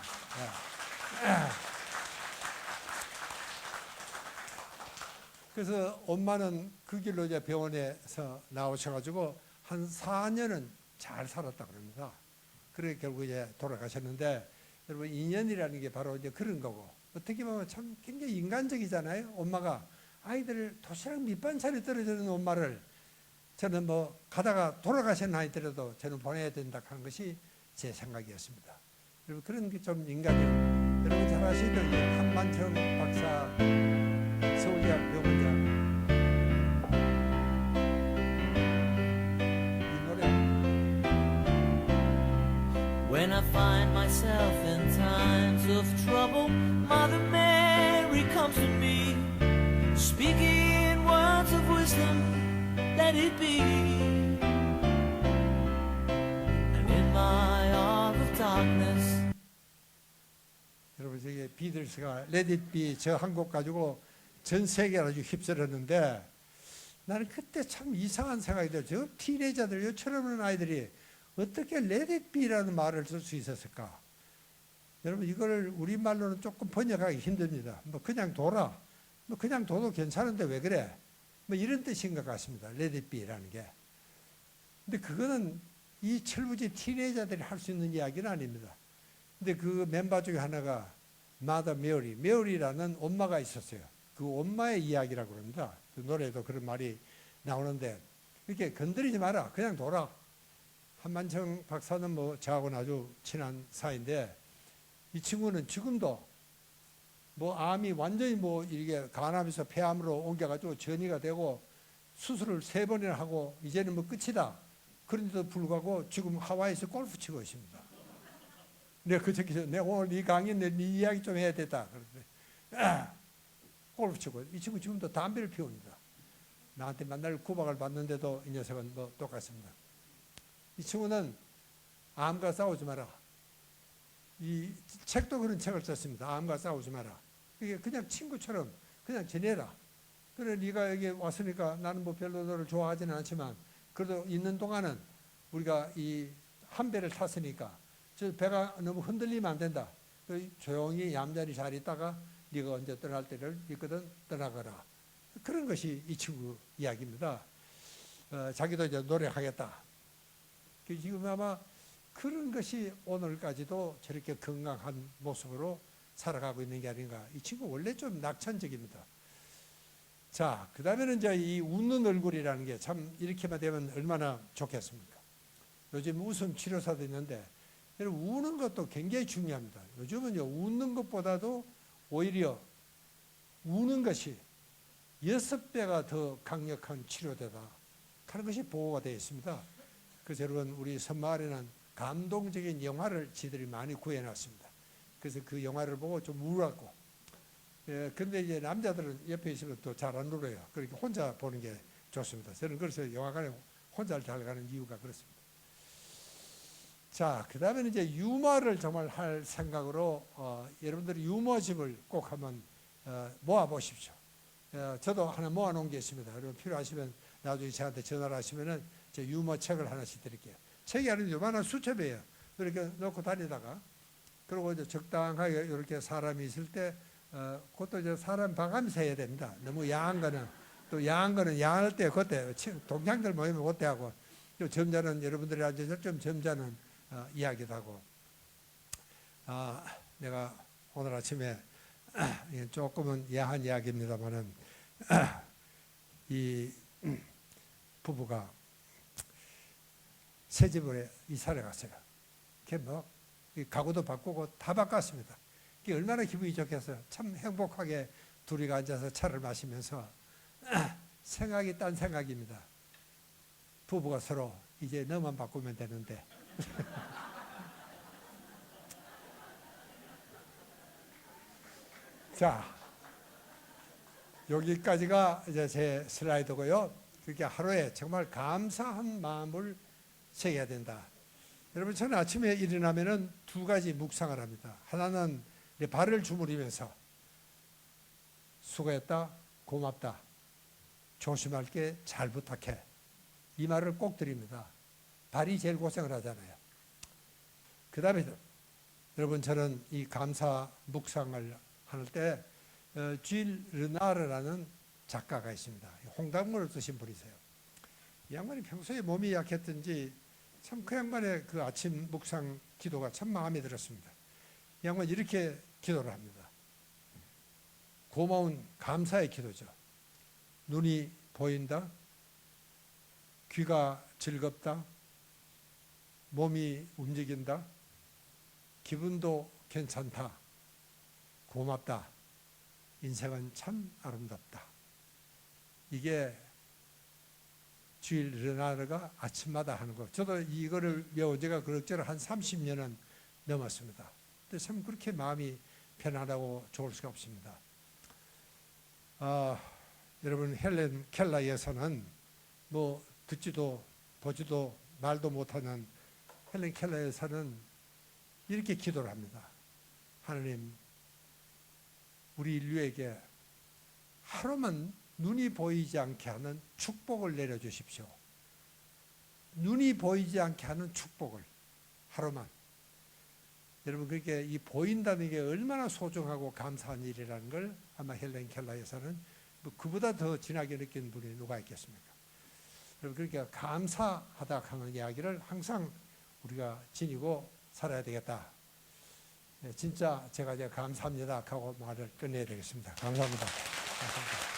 그래서 엄마는 그 길로 이제 병원에서 나오셔가지고 한 4년은 잘 살았다 그럽니다. 그래 결국 이제 돌아가셨는데 여러분 인연이라는 게 바로 이제 그런 거고 어떻게 보면 참 굉장히 인간적이잖아요. 엄마가 아이들 도시락 밑반찬이 떨어지는 엄마를 저는 뭐 가다가 돌아가신 아이들에도 저는 보내야 된다 하는 것이 제 생각이었습니다. 여러분 그런 게 좀 인간이요. 여러분 잘 아시는 한만정 박사 서울대학 병원장 이 노래 When I find myself in times of trouble, Mother Mary comes to me, speaking words of wisdom, let it be. And in my hour of darkness, 여러분 저기 비틀스가 Let It Be 저 한 곡 가지고 전 세계를 아주 휩쓸었는데 나는 그때 참 이상한 생각이 들어요. 저 티네이저들, 요처럼 하는 아이들이 어떻게 Let It Be라는 말을 쓸 수 있었을까? 여러분 이걸 우리말로는 조금 번역하기 힘듭니다. 뭐 그냥 둬라. 뭐 그냥 둬도 괜찮은데 왜 그래? 뭐 이런 뜻인 것 같습니다. Let It Be라는 게. 근데 그거는 이 철부지 티네이저들이 할 수 있는 이야기는 아닙니다. 근데 그 멤버 중에 하나가 Mother Mary, 메리라는 엄마가 있었어요. 그 엄마의 이야기라고 합니다. 그 노래도 그런 말이 나오는데 이렇게 건드리지 마라. 그냥 둬라. 한만정 박사는 뭐 저하고는 아주 친한 사이인데 이 친구는 지금도 뭐 암이 완전히 뭐 이게 간암에서 폐암으로 옮겨가지고 전이가 되고 수술을 3번이나 하고 이제는 뭐 끝이다. 그런데도 불구하고 지금 하와이에서 골프 치고 있습니다. 내가 그저께 내가 오늘 이 강의 네 이야기 좀 해야 됐다. 그런데 골프 치고 이 친구 지금도 담배를 피웁니다. 나한테 맨날 구박을 받는데도 이 녀석은 뭐 똑같습니다. 이 친구는 암과 싸우지 마라. 이 책도 그런 책을 썼습니다. 암과 싸우지 마라. 이게 그냥 친구처럼 그냥 지내라. 그래 네가 여기 왔으니까 나는 뭐 별로 너를 좋아하지는 않지만 그래도 있는 동안은 우리가 이 한 배를 탔으니까 저 배가 너무 흔들리면 안 된다. 조용히 얌전히 잘 있다가 네가 언제 떠날 때를 있거든 떠나가라. 그런 것이 이 친구 이야기입니다. 자기도 이제 노력하겠다. 지금 아마 그런 것이 오늘까지도 저렇게 건강한 모습으로 살아가고 있는 게 아닌가. 이 친구 원래 좀 낙천적입니다. 자, 그 다음에는 이제 이 웃는 얼굴이라는 게 참 이렇게만 되면 얼마나 좋겠습니까? 요즘 웃음 치료사도 있는데 여러분 우는 것도 굉장히 중요합니다. 요즘은요 웃는 것보다도 오히려 우는 것이 6배가 더 강력한 치료되다 하는 것이 보고가 되어 있습니다. 그래서 여러분 우리 선마을에는 감동적인 영화를 지들이 많이 구해놨습니다. 그래서 그 영화를 보고 좀 울었고 근데 이제 남자들은 옆에 있으면 또 잘 안 울어요. 그러니까 혼자 보는 게 좋습니다. 저는 그래서 영화관에 혼자 잘 가는 이유가 그렇습니다. 자, 그 다음에는 이제 유머를 정말 할 생각으로 여러분들이 유머집을 꼭 한번 모아보십시오. 저도 하나 모아놓은 게 있습니다. 여러분 필요하시면 나중에 저한테 전화를 하시면은 제 유머 책을 하나씩 드릴게요. 책이 아니면 요만한 수첩이에요. 이렇게 놓고 다니다가 그리고 이제 적당하게 이렇게 사람이 있을 때 그것도 이제 사람 봐가면서 해야 됩니다. 너무 야한 거는 또 야한 거는 야할 때 그때 동창들 모이면 그때 하고 또 점잖은 여러분들이 앉아서 좀 점잖은 이야기도 하고 내가 오늘 아침에 조금은 야한 이야기입니다만은 이 부부가 새 집에 이사를 갔어요. 그게 뭐 이 가구도 바꾸고 다 바꿨습니다. 이게 얼마나 기분이 좋겠어요. 참 행복하게 둘이 앉아서 차를 마시면서 생각이 딴 생각입니다. 부부가 서로 이제 너만 바꾸면 되는데. 자, 여기까지가 이제 제 슬라이드고요. 그렇게 하루에 정말 감사한 마음을 새겨야 된다. 여러분, 저는 아침에 일어나면은 두 가지 묵상을 합니다. 하나는 발을 주무리면서 수고했다, 고맙다, 조심할게, 잘 부탁해. 이 말을 꼭 드립니다. 발이 제일 고생을 하잖아요. 그 다음에 여러분, 저는 이 감사 묵상을 할 때 질 르나르라는 작가가 있습니다. 홍당무를 쓰신 분이세요. 이 양반이 평소에 몸이 약했든지 참 그 양반의 그 아침 묵상 기도가 참 마음에 들었습니다. 이 양반이 이렇게 기도를 합니다. 고마운 감사의 기도죠. 눈이 보인다, 귀가 즐겁다, 몸이 움직인다, 기분도 괜찮다, 고맙다, 인생은 참 아름답다. 이게 주일 르나르가 아침마다 하는 거. 저도 이거를 외운 지가 그럭저럭 한 30년은 넘었습니다. 근데 참 그렇게 마음이 편안하고 좋을 수가 없습니다. 여러분, 헬렌 켈러 여사는 뭐 듣지도 보지도 말도 못하는 헬렌 켈러 여사는 이렇게 기도를 합니다. 하나님, 우리 인류에게 하루만 눈이 보이지 않게 하는 축복을 내려주십시오. 눈이 보이지 않게 하는 축복을 하루만. 여러분, 그렇게 이 보인다는 게 얼마나 소중하고 감사한 일이라는 걸 아마 헬렌 켈러 여사는 뭐 그보다 더 진하게 느낀 분이 누가 있겠습니까? 여러분, 그러니까 감사하다 하는 이야기를 항상 우리가 지니고 살아야 되겠다. 네, 진짜 제가 이제 감사합니다 하고 말을 끝내야 되겠습니다. 감사합니다. 감사합니다.